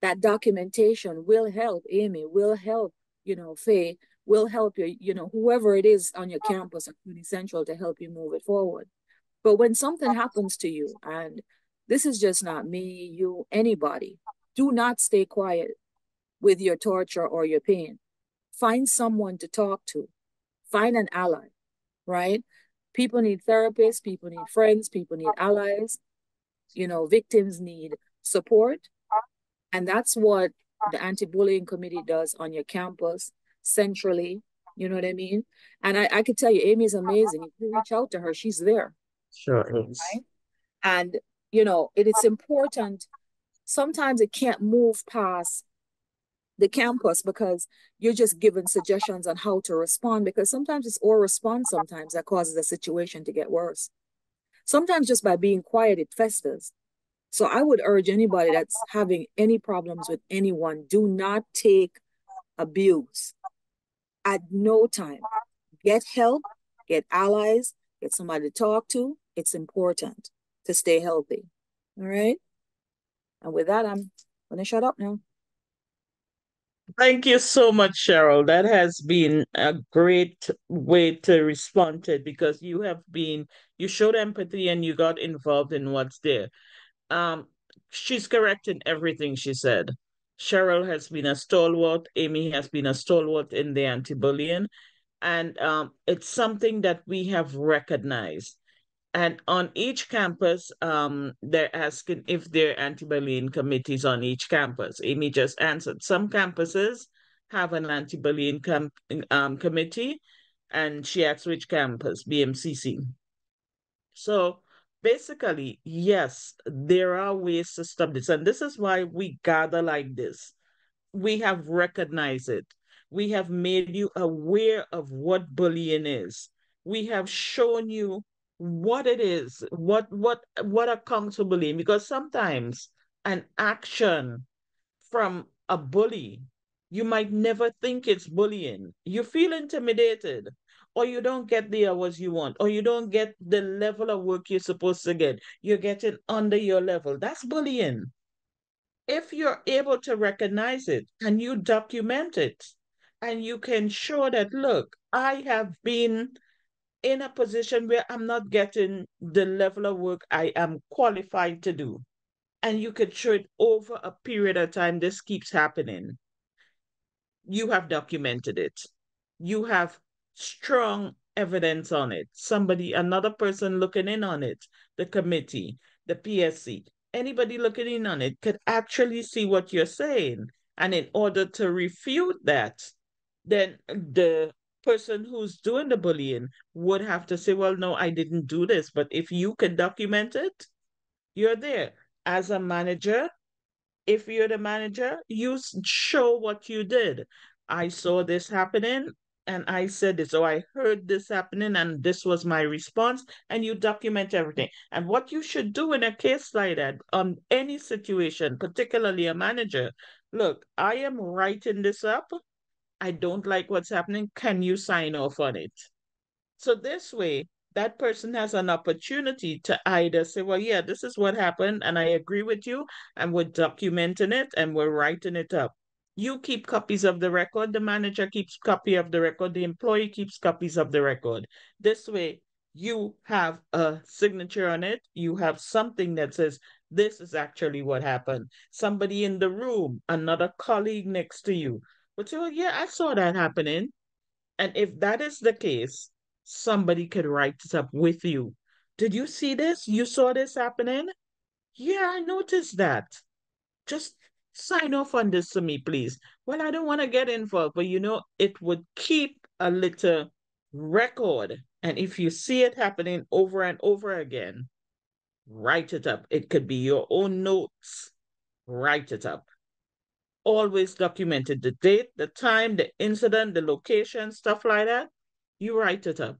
that documentation will help Amy, will help, Faye, will help you, whoever it is on your campus or CUNY Central to help you move it forward. But when something happens to you, and this is just not me, you, anybody, do not stay quiet with your torture or your pain. Find someone to talk to. Find an ally, right? People need therapists, people need friends, people need allies. Victims need support. And that's what the anti-bullying committee does on your campus, centrally. You know what I mean? And I could tell you, Amy's amazing. If you reach out to her, she's there. Sure is. Right? And, it's important. Sometimes it can't move past the campus because you're just given suggestions on how to respond, because sometimes it's or response sometimes that causes a situation to get worse. Sometimes just by being quiet, it festers. So I would urge anybody that's having any problems with anyone, do not take abuse at no time. Get help, get allies, get somebody to talk to. It's important to stay healthy. All right. And with that, I'm going to shut up now. Thank you so much, Cheryl. That has been a great way to respond to it because you showed empathy and you got involved in what's there. Um, she's correct in everything she said. Cheryl has been a stalwart. Amy has been a stalwart in the anti-bullying. And it's something that we have recognized. And on each campus, they're asking if there are anti-bullying committees on each campus. Amy just answered. Some campuses have an anti-bullying committee, and she asked which campus, BMCC. So basically, yes, there are ways to stop this. And this is why we gather like this. We have recognized it. We have made you aware of what bullying is. We have shown you what it is, what accounts for bullying, because sometimes an action from a bully, you might never think it's bullying. You feel intimidated, or you don't get the hours you want, or you don't get the level of work you're supposed to get. You're getting under your level. That's bullying. If you're able to recognize it and you document it, and you can show that, look, I have been in a position where I'm not getting the level of work I am qualified to do, and you could show it over a period of time, this keeps happening. You have documented it. You have strong evidence on it. Another person looking in on it, the committee, the PSC, anybody looking in on it could actually see what you're saying. And in order to refute that, then the person who's doing the bullying would have to say, well, no, I didn't do this. But if you can document it, you're there. As a manager, if you're the manager, you show what you did. I saw this happening and I said this, or I heard this happening and this was my response, and you document everything. And what you should do in a case like that, on any situation, particularly a manager, look, I am writing this up. I don't like what's happening. Can you sign off on it? So this way, that person has an opportunity to either say, well, yeah, this is what happened, and I agree with you, and we're documenting it and we're writing it up. You keep copies of the record, the manager keeps copy of the record, the employee keeps copies of the record. This way, you have a signature on it. You have something that says, this is actually what happened. Somebody in the room, another colleague next to you, would say, well, yeah, I saw that happening. And if that is the case, somebody could write this up with you. Did you see this? You saw this happening? Yeah, I noticed that. Just sign off on this to me, please. Well, I don't want to get involved, but it would keep a little record. And if you see it happening over and over again, write it up. It could be your own notes. Write it up. Always documented the date, the time, the incident, the location, stuff like that. You write it up.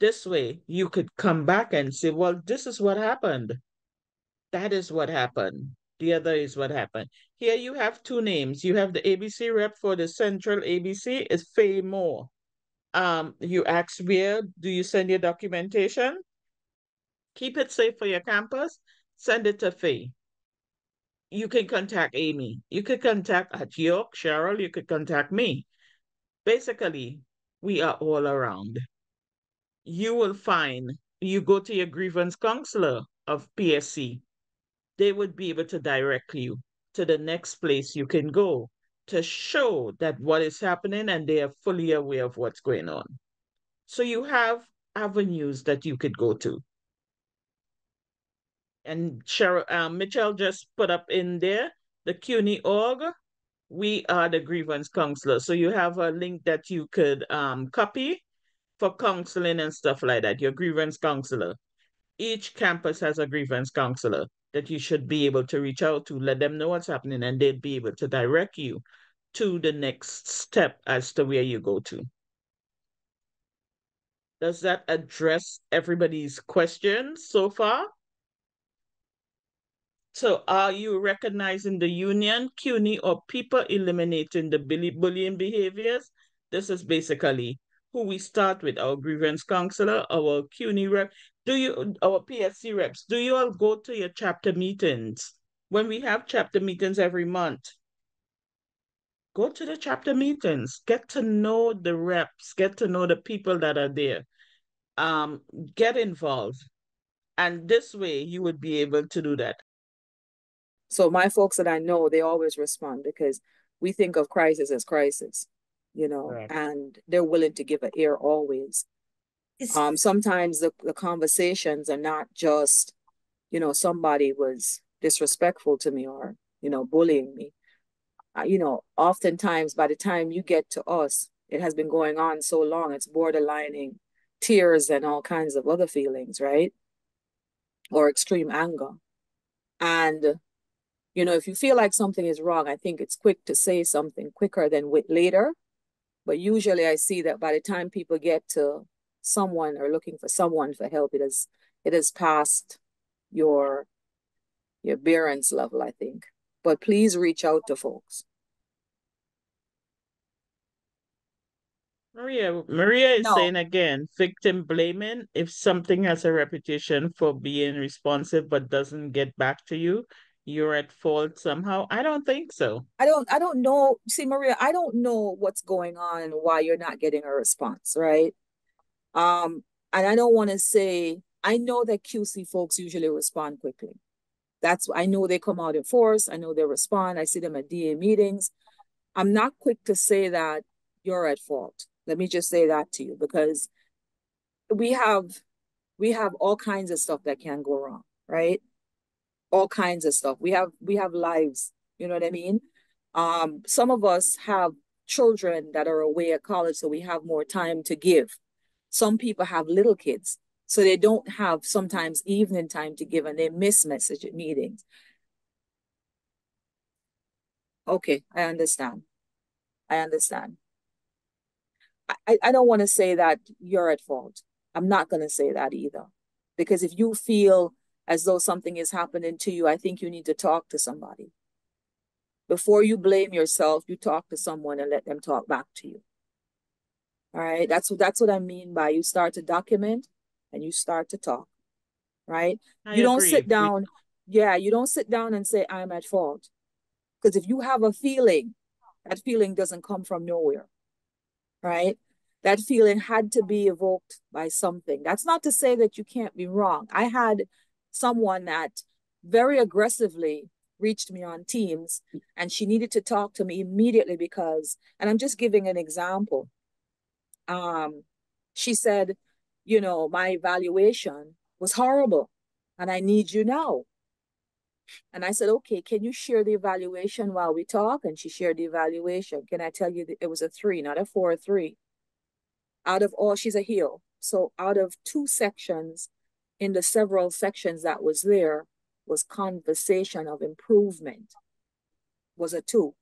This way, you could come back and say, well, this is what happened. That is what happened. The other is what happened. Here you have two names. You have the ABC rep for the Central ABC is Faye Moore. You ask where do you send your documentation? Keep it safe for your campus. Send it to Faye. You can contact Amy. You could contact at York, Cheryl. You could contact me. Basically, we are all around. You will find, you go to your grievance counselor of PSC, they would be able to direct you to the next place you can go to show that what is happening and they are fully aware of what's going on. So you have avenues that you could go to. And Cheryl, Mitchell just put up in there, the CUNY org, we are the grievance counselor. So you have a link that you could copy for counseling and stuff like that, your grievance counselor. Each campus has a grievance counselor that you should be able to reach out to, let them know what's happening, and they'd be able to direct you to the next step as to where you go to. Does that address everybody's questions so far? So are you recognizing the union, CUNY, or people eliminating the bullying behaviors? This is basically who we start with, our grievance counselor, our CUNY rep. Our PSC reps, do you all go to your chapter meetings? When we have chapter meetings every month, go to the chapter meetings, get to know the reps, get to know the people that are there, um, get involved. And this way you would be able to do that. So my folks that I know, they always respond because we think of crisis as crisis, Right. and they're willing to give an ear always. Sometimes the conversations are not just, somebody was disrespectful to me or, bullying me. Oftentimes by the time you get to us, it has been going on so long, it's borderlining tears and all kinds of other feelings, right? Or extreme anger. And if you feel like something is wrong, I think it's quick to say something quicker than later. But usually I see that by the time people get to someone or looking for someone for help, it has passed your bearance level, I think. But please reach out to folks. Maria is saying again, victim blaming. If something has a reputation for being responsive but doesn't get back to you, you're at fault somehow. I don't think so. I don't know. See, Maria, I don't know what's going on and why you're not getting a response, right? And I don't want to say, I know that QC folks usually respond quickly. I know they come out in force. I know they respond. I see them at DA meetings. I'm not quick to say that you're at fault. Let me just say that to you, because we have all kinds of stuff that can go wrong, right? All kinds of stuff. We have lives, you know what I mean? Some of us have children that are away at college, so we have more time to give. Some people have little kids, so they don't have sometimes evening time to give, and they miss message at meetings. Okay, I understand. I don't want to say that you're at fault. I'm not going to say that either. Because if you feel as though something is happening to you, I think you need to talk to somebody. Before you blame yourself, you talk to someone and let them talk back to you. All right. That's what I mean by you start to document and you start to talk. Right. You don't sit down. Yeah, you don't sit down and say, I'm at fault. Because if you have a feeling, that feeling doesn't come from nowhere. Right? That feeling had to be evoked by something. That's not to say that you can't be wrong. I had someone that very aggressively reached me on Teams, and she needed to talk to me immediately because, and I'm just giving an example. She said, my evaluation was horrible and I need you now. And I said, okay, can you share the evaluation while we talk? And she shared the evaluation. Can I tell you that it was a 3, not a 4, a 3. Out of all, she's a heel. So out of 2 sections in the several sections that was there was conversation of improvement, was a 2.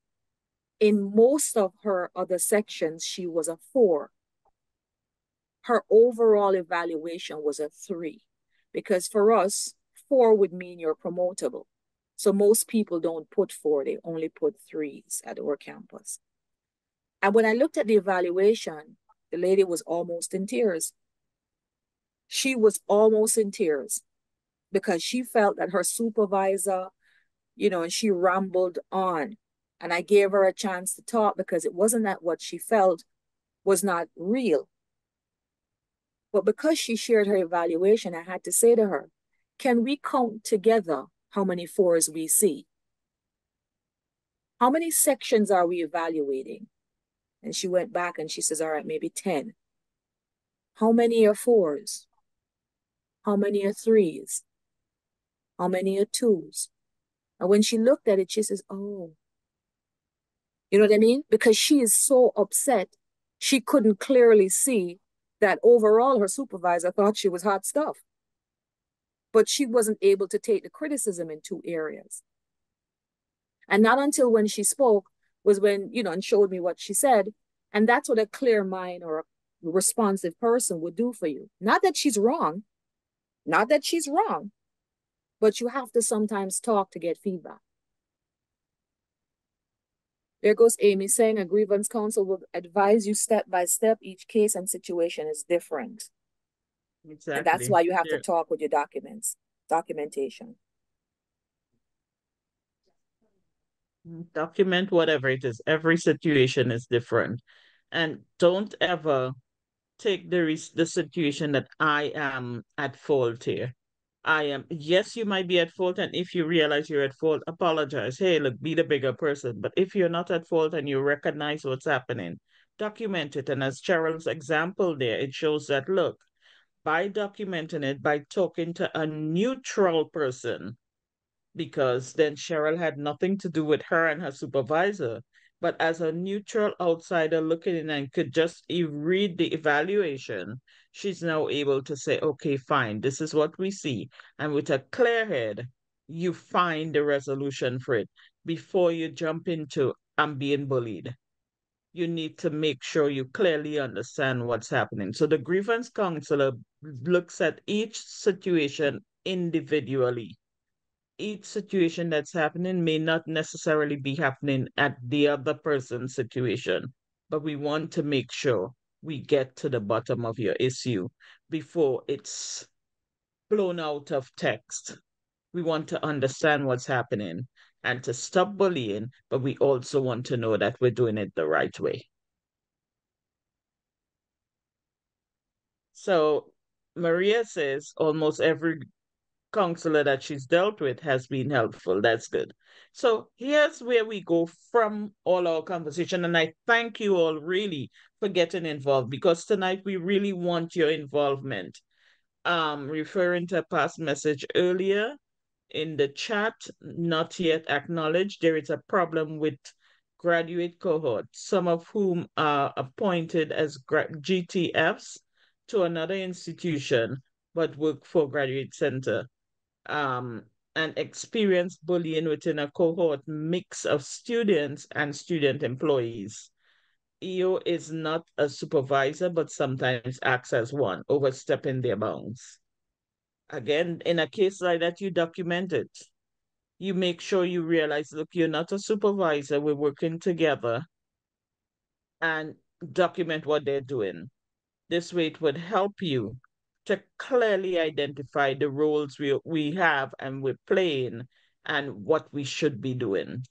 In most of her other sections, she was a 4. Her overall evaluation was a 3, because for us, 4 would mean you're promotable. So most people don't put 4, they only put 3s at our campus. And when I looked at the evaluation, the lady was almost in tears. She was almost in tears because she felt that her supervisor, and she rambled on. And I gave her a chance to talk because it wasn't that what she felt was not real. But because she shared her evaluation, I had to say to her, can we count together how many 4s we see? How many sections are we evaluating? And she went back and she says, all right, maybe 10. How many are 4s? How many are 3s? How many are 2s? And when she looked at it, she says, oh. You know what I mean? Because she is so upset, she couldn't clearly see that overall her supervisor thought she was hot stuff. But she wasn't able to take the criticism in 2 areas. And not until when she spoke was when, and showed me what she said. And that's what a clear mind or a responsive person would do for you. Not that she's wrong. Not that she's wrong. but you have to sometimes talk to get feedback. There goes Amy saying a grievance counsel will advise you step by step. Each case and situation is different. Exactly. And that's why you have to talk with your documentation. Document whatever it is. Every situation is different. And don't ever take the situation that I am at fault here. Yes, you might be at fault, and if you realize you're at fault, apologize. Hey, look, be the bigger person. But if you're not at fault and you recognize what's happening, document it. And as Cheryl's example there, it shows that, look, by documenting it, by talking to a neutral person, because then Cheryl had nothing to do with her and her supervisor. But as a neutral outsider looking in and could just read the evaluation, she's now able to say, okay, fine, this is what we see. And with a clear head, you find the resolution for it before you jump into, I'm being bullied. You need to make sure you clearly understand what's happening. So the grievance counselor looks at each situation individually. Each situation that's happening may not necessarily be happening at the other person's situation, but we want to make sure we get to the bottom of your issue before it's blown out of text. We want to understand what's happening and to stop bullying, but we also want to know that we're doing it the right way. So Maria says almost every counselor that she's dealt with has been helpful. That's good. So here's where we go from all our conversation. And I thank you all really for getting involved, because tonight we really want your involvement. Referring to a past message earlier in the chat, not yet acknowledged, there is a problem with graduate cohort, some of whom are appointed as GTFs to another institution, but work for Graduate Center. And experience bullying within a cohort mix of students and student employees. EO is not a supervisor, but sometimes acts as one, overstepping their bounds. Again, in a case like that, you document it. You make sure you realize, look, you're not a supervisor, we're working together, and document what they're doing. This way it would help you to clearly identify the roles we have and we're playing and what we should be doing.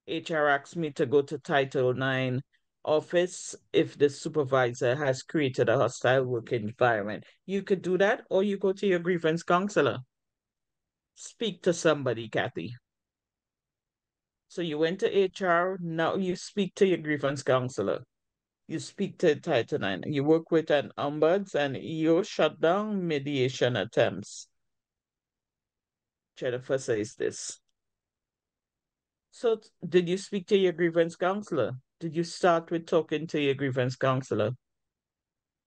HR asked me to go to Title IX office if the supervisor has created a hostile work environment. You could do that, or you go to your grievance counselor. Speak to somebody, Kathy. So you went to HR, now you speak to your grievance counselor. You speak to Title IX. You work with an ombuds and EO shut down mediation attempts. Jennifer says this. So did you speak to your grievance counselor? Did you start with talking to your grievance counselor?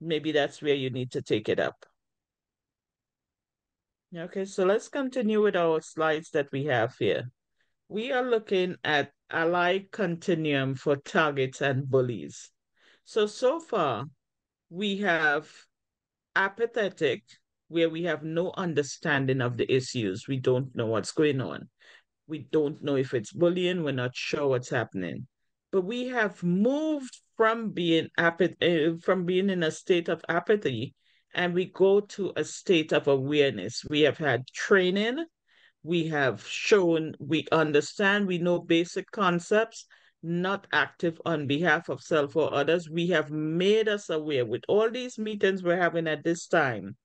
Maybe that's where you need to take it up. Okay, so let's continue with our slides that we have here. We are looking at ally continuum for targets and bullies. So far, we have apathetic, where we have no understanding of the issues. We don't know what's going on. We don't know if it's bullying. We're not sure what's happening. But we have moved from being in a state of apathy, and we go to a state of awareness. We have had training. We have shown we understand, we know basic concepts, not active on behalf of self or others. We have made us aware with all these meetings we're having at this time.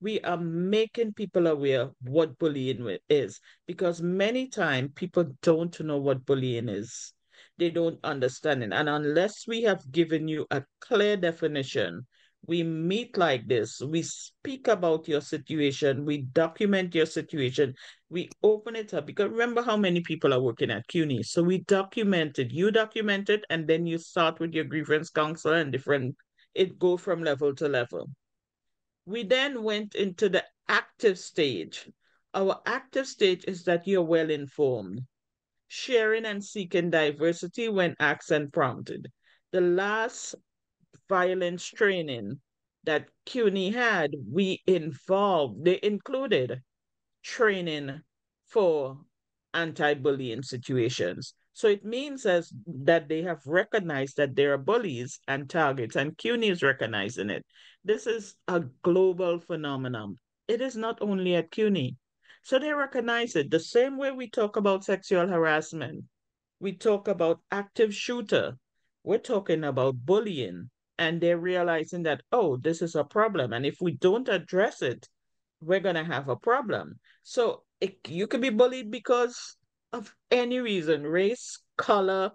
We are making people aware what bullying is, because many times people don't know what bullying is. They don't understand it. And unless we have given you a clear definition, we meet like this, we speak about your situation, we document your situation, we open it up, because remember how many people are working at CUNY. So we document it, you document it, and then you start with your grievance counselor and it go from level to level. We then went into the active stage. Our active stage is that you're well informed, sharing and seeking diversity when asked and prompted. The last violence training that CUNY had, they included training for anti-bullying situations. So it means as that they have recognized that there are bullies and targets, and CUNY is recognizing it. This is a global phenomenon. It is not only at CUNY. So they recognize it. The same way we talk about sexual harassment, we talk about active shooter, we're talking about bullying, and they're realizing that, oh, this is a problem. And if we don't address it, we're going to have a problem. So you could be bullied because of any reason, race, color,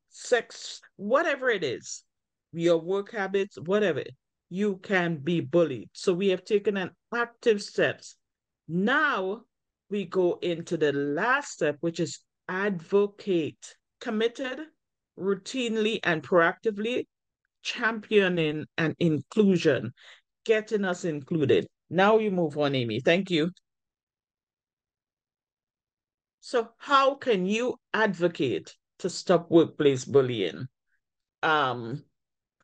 sex, whatever it is, your work habits, whatever, you can be bullied. So we have taken an active steps. Now we go into the last step, which is advocate, committed, routinely and proactively championing an inclusion, getting us included. Now you move on, Amy. Thank you. So how can you advocate to stop workplace bullying?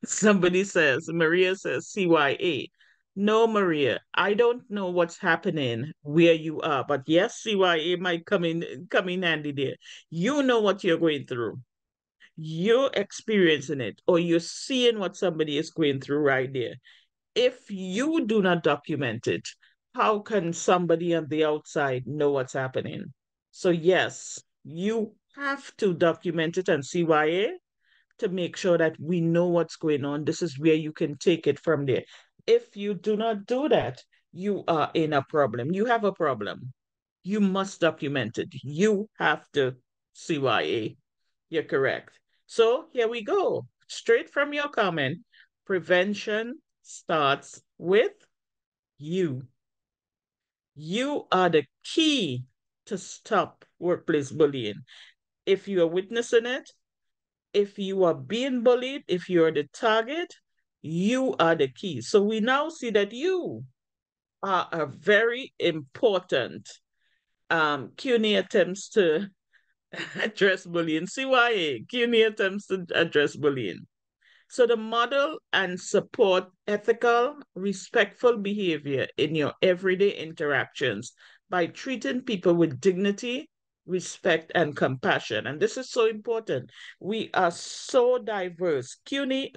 Somebody says, Maria says, CYA. No, Maria, I don't know what's happening where you are, but yes, CYA might come in handy there. You know what you're going through. You're experiencing it, or you're seeing what somebody is going through right there. If you do not document it, how can somebody on the outside know what's happening? So yes, you have to document it and CYA to make sure that we know what's going on. This is where you can take it from there. If you do not do that, you are in a problem. You have a problem. You must document it. You have to CYA. You're correct. So here we go. Straight from your comment, prevention starts with you. You are the key to stop workplace bullying. If you are witnessing it, if you are being bullied, if you're the target, you are the key. So we now see that you are a very important CUNY attempts to address bullying. CYA, CUNY attempts to address bullying. So the model and support ethical, respectful behavior in your everyday interactions by treating people with dignity, respect, and compassion. And this is so important. We are so diverse. CUNY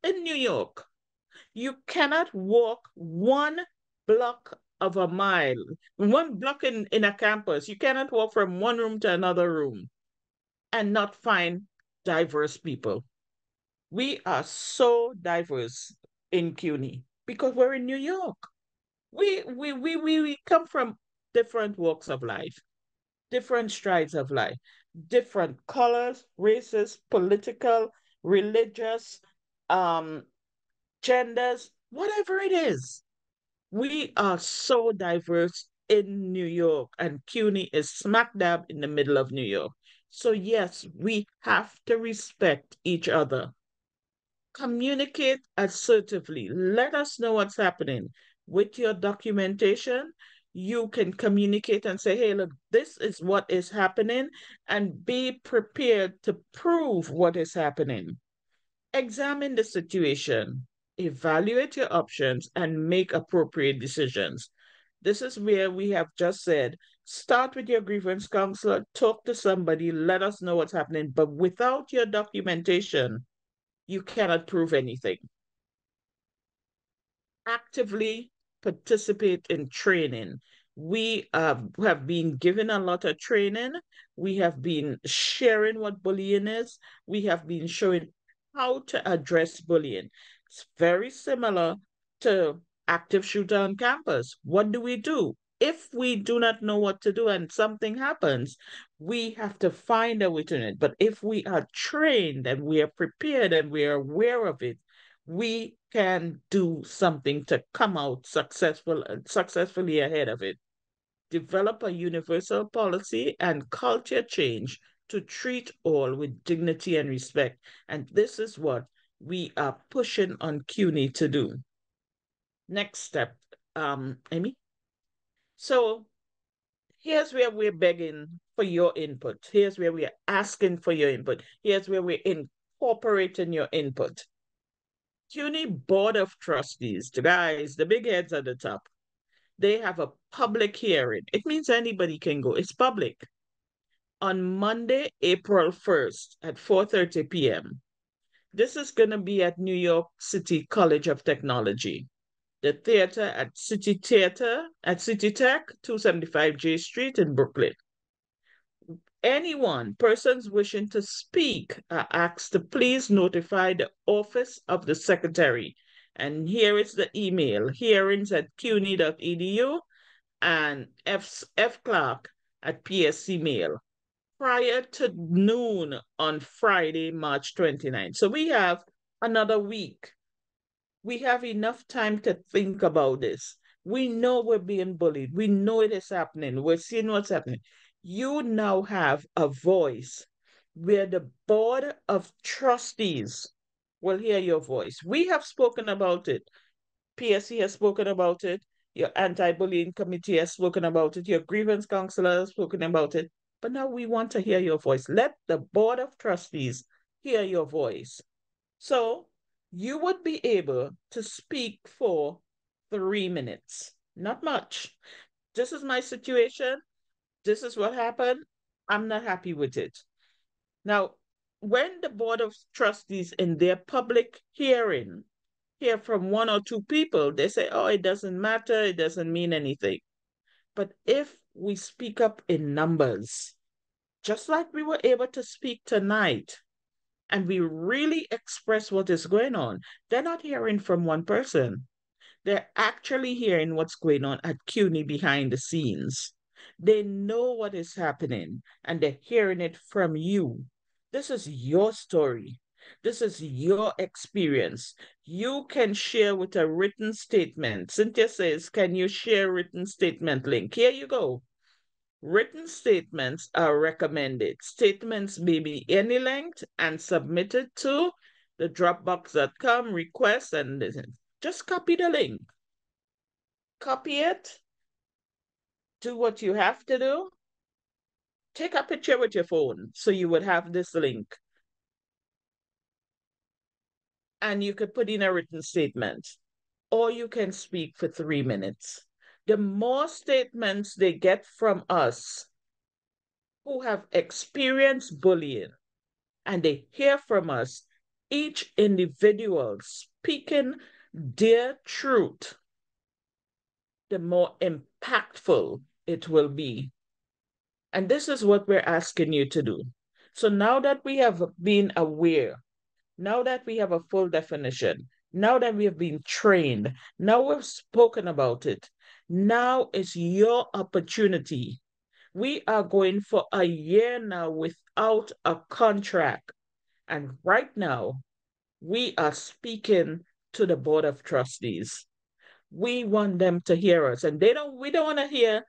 in New York, you cannot walk 1 block of a mile, 1 block in a campus. You cannot walk from one room to another room and not find diverse people. We are so diverse in CUNY because we're in New York. We come from different walks of life, different strides of life, different colors, races, political, religious, genders, whatever it is. We are so diverse in New York, and CUNY is smack dab in the middle of New York. So yes, we have to respect each other. Communicate assertively. Let us know what's happening. With your documentation, you can communicate and say, hey, look, this is what is happening, and be prepared to prove what is happening. Examine the situation, evaluate your options, and make appropriate decisions. This is where we have just said, start with your grievance counselor, talk to somebody, let us know what's happening. But without your documentation, you cannot prove anything. Actively participate in training. We have been given a lot of training. We have been sharing what bullying is. We have been showing how to address bullying. It's very similar to active shooter on campus. What do? If we do not know what to do and something happens, we have to find a way to it. But if we are trained and we are prepared and we are aware of it, we can do something to come out successfully ahead of it. Develop a universal policy and culture change to treat all with dignity and respect. And this is what we are pushing on CUNY to do. Next step, Amy. So here's where we're begging for your input. Here's where we're asking for your input. Here's where we're incorporating your input. CUNY Board of Trustees, the guys, the big heads at the top. They have a public hearing. It means anybody can go. It's public. On Monday, April 1st at 4:30 p.m. This is going to be at New York City College of Technology. The theater at City Theater at City Tech, 275 J Street in Brooklyn. Anyone, persons wishing to speak, are asked to please notify the Office of the Secretary. And here is the email, hearings@cuny.edu and fclark@pscmail prior to noon on Friday, March 29th. So we have another week. We have enough time to think about this. We know we're being bullied. We know it is happening. We're seeing what's happening. You now have a voice where the Board of Trustees will hear your voice. We have spoken about it. PSC has spoken about it. Your anti-bullying committee has spoken about it. Your grievance counselor has spoken about it. But now we want to hear your voice. Let the Board of Trustees hear your voice. So you would be able to speak for 3 minutes, not much. This is my situation. This is what happened. I'm not happy with it. Now, when the Board of Trustees in their public hearing hear from one or two people, they say, oh, it doesn't matter, it doesn't mean anything. But if we speak up in numbers, just like we were able to speak tonight, and we really express what is going on, they're not hearing from one person. They're actually hearing what's going on at CUNY behind the scenes. They know what is happening and they're hearing it from you. This is your story. This is your experience. You can share with a written statement. Cynthia says, can you share written statement link? Here you go. Written statements are recommended. Statements may be any length and submitted to the dropbox.com request and just copy the link. Copy it. Do what you have to do. Take a picture with your phone so you would have this link. And you could put in a written statement. Or you can speak for 3 minutes. The more statements they get from us who have experienced bullying, and they hear from us, each individual speaking their truth, the more impactful it will be. And this is what we're asking you to do. So now that we have been aware, now that we have a full definition, now that we have been trained, now we've spoken about it, now is your opportunity. We are going for a year now without a contract. And right now, we are speaking to the Board of Trustees. We want them to hear us. And we don't want to hear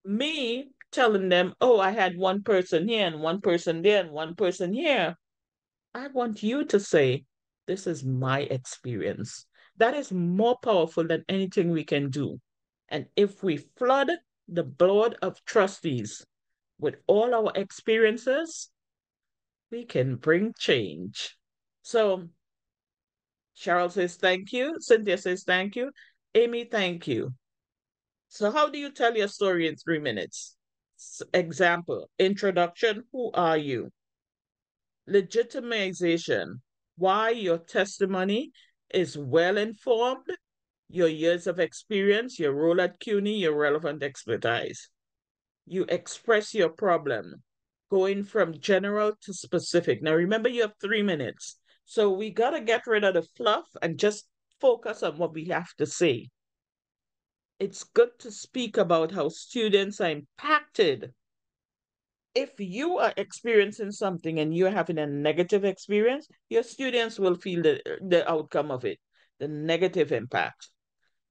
me telling them, oh, I had one person here and one person there and one person here. I want you to say, this is my experience. That is more powerful than anything we can do. And if we flood the Board of Trustees with all our experiences, we can bring change. So Cheryl says thank you. Cynthia says thank you. Amy, thank you. So how do you tell your story in 3 minutes? Example, introduction, who are you? Legitimization, why your testimony is well-informed, your years of experience, your role at CUNY, your relevant expertise. You express your problem, going from general to specific. Now remember, you have 3 minutes. So we got to get rid of the fluff and just focus on what we have to say. It's good to speak about how students are impacted. If you are experiencing something and you're having a negative experience, your students will feel the outcome of it, the negative impact.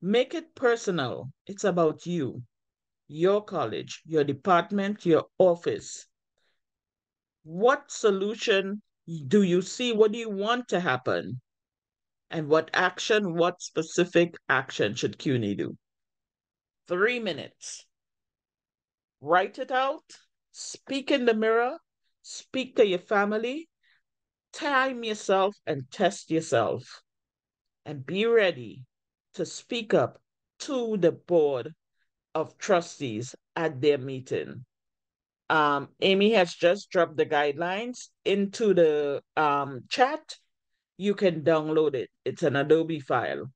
Make it personal. It's about you, your college, your department, your office. What solution do you see? What do you want to happen? And what specific action should CUNY do? 3 minutes. Write it out, speak in the mirror, speak to your family, time yourself and test yourself, and be ready to speak up to the board of trustees at their meeting. Amy has just dropped the guidelines into the chat. You can download it. It's an Adobe file.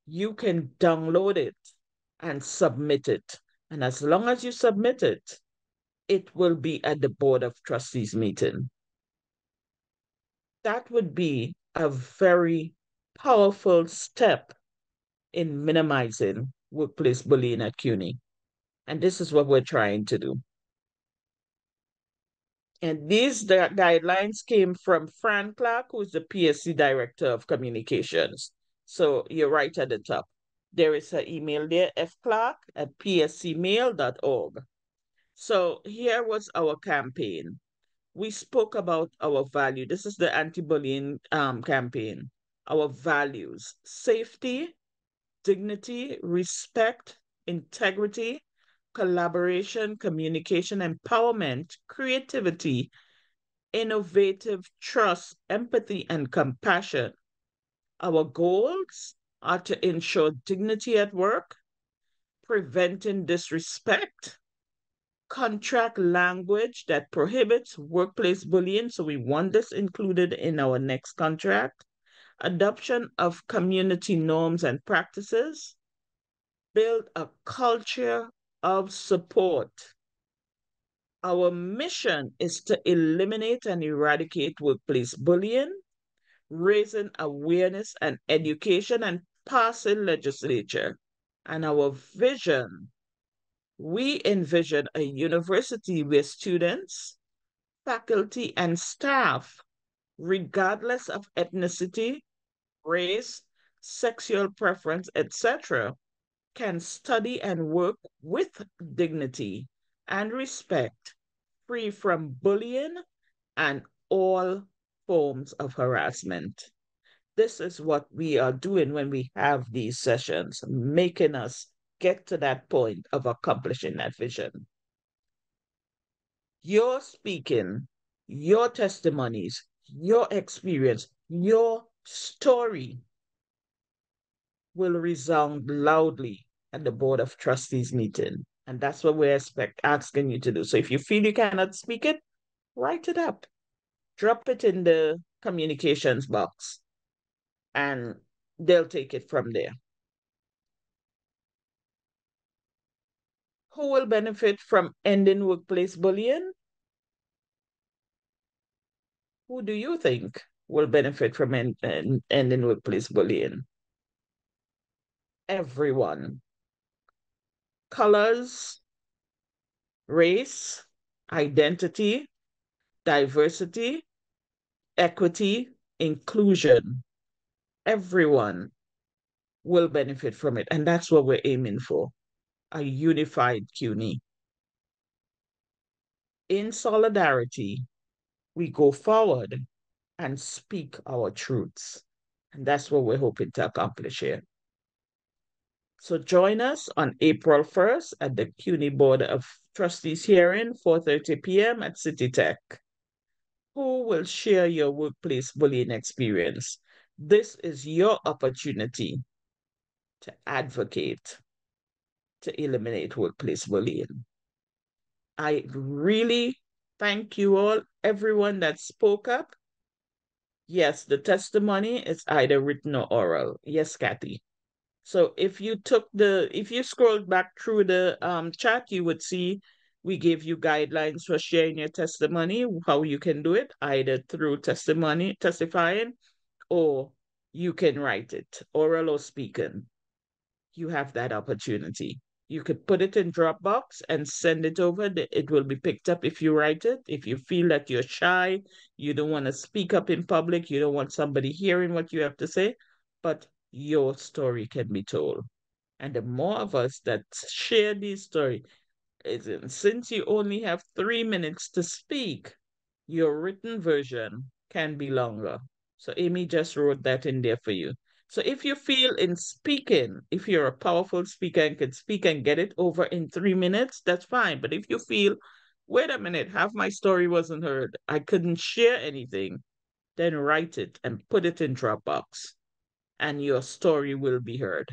You can download it and submit it. And as long as you submit it, it will be at the Board of Trustees meeting. That would be a very powerful step in minimizing workplace bullying at CUNY. And this is what we're trying to do. And these guidelines came from Fran Clark, who's the PSC Director of Communications. So you're right at the top. There is an email there, fclark@pscmail.org. So here was our campaign. We spoke about our value. This is the anti-bullying campaign. Our values: safety, dignity, respect, integrity, collaboration, communication, empowerment, creativity, innovative, trust, empathy, and compassion. Our goals are to ensure dignity at work, preventing disrespect, contract language that prohibits workplace bullying. So we want this included in our next contract. Adoption of community norms and practices. Build a culture of support. Our mission is to eliminate and eradicate workplace bullying, raising awareness and education, and passing legislature. And our vision, we envision a university where students, faculty, and staff, regardless of ethnicity, race, sexual preference, etc., can study and work with dignity and respect, free from bullying and all forms of harassment. This is what we are doing when we have these sessions, making us get to that point of accomplishing that vision. Your speaking, your testimonies, your experience, your story will resound loudly at the Board of Trustees meeting. And that's what we're asking you to do. So if you feel you cannot speak it, write it up. Drop it in the communications box, and they'll take it from there. Who will benefit from ending workplace bullying? Who do you think will benefit from ending workplace bullying? Everyone. Colors, race, identity, diversity, equity, inclusion. Everyone will benefit from it. And that's what we're aiming for, a unified CUNY. In solidarity, we go forward and speak our truths. And that's what we're hoping to accomplish here. So join us on April 1st at the CUNY Board of Trustees hearing, 4:30 p.m. at City Tech. Who will share your workplace bullying experience? This is your opportunity to advocate to eliminate workplace bullying. I really thank you all, everyone that spoke up. Yes, the testimony is either written or oral. Yes, Kathy. So if you scrolled back through the chat, you would see we gave you guidelines for sharing your testimony, how you can do it, either through testifying, or you can write it, oral or speaking. You have that opportunity. You could put it in Dropbox and send it over. It will be picked up if you write it. If you feel that you're shy, you don't want to speak up in public, you don't want somebody hearing what you have to say, but your story can be told. And the more of us that share these stories, since you only have 3 minutes to speak, your written version can be longer. So Amy just wrote that in there for you. So if you feel in speaking, if you're a powerful speaker and can speak and get it over in 3 minutes, that's fine. But if you feel, wait a minute, half my story wasn't heard, I couldn't share anything, then write it and put it in Dropbox, and your story will be heard.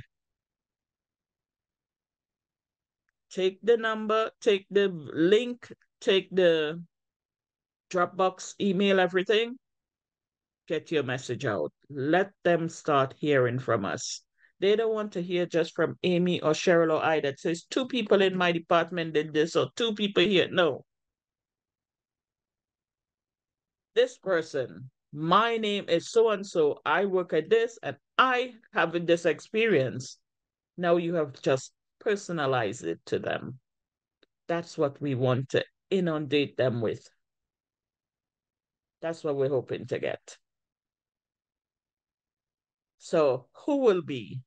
take the number, take the link, take the Dropbox, email, everything. Get your message out. Let them start hearing from us. They don't want to hear just from Amy or Cheryl or I that says 2 people in my department did this or 2 people here. No. This person, my name is so and so. I work at this and I have this experience. Now you have just personalized it to them. That's what we want to inundate them with. That's what we're hoping to get. So who will be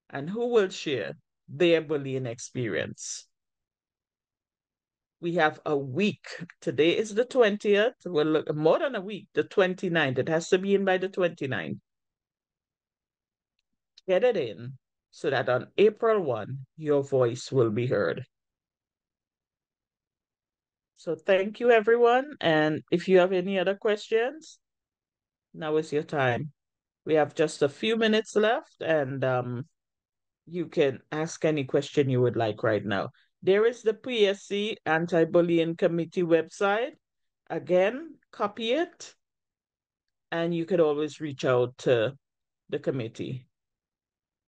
and who will share their bullying experience? We have a week. Today is the 20th. Well, more than a week, the 29th. It has to be in by the 29th. Get it in so that on April 1, your voice will be heard. So thank you, everyone. And if you have any other questions, now is your time. We have just a few minutes left, and you can ask any question you would like right now. There is the PSC Anti-Bullying Committee website. Again, copy it, and you could always reach out to the committee.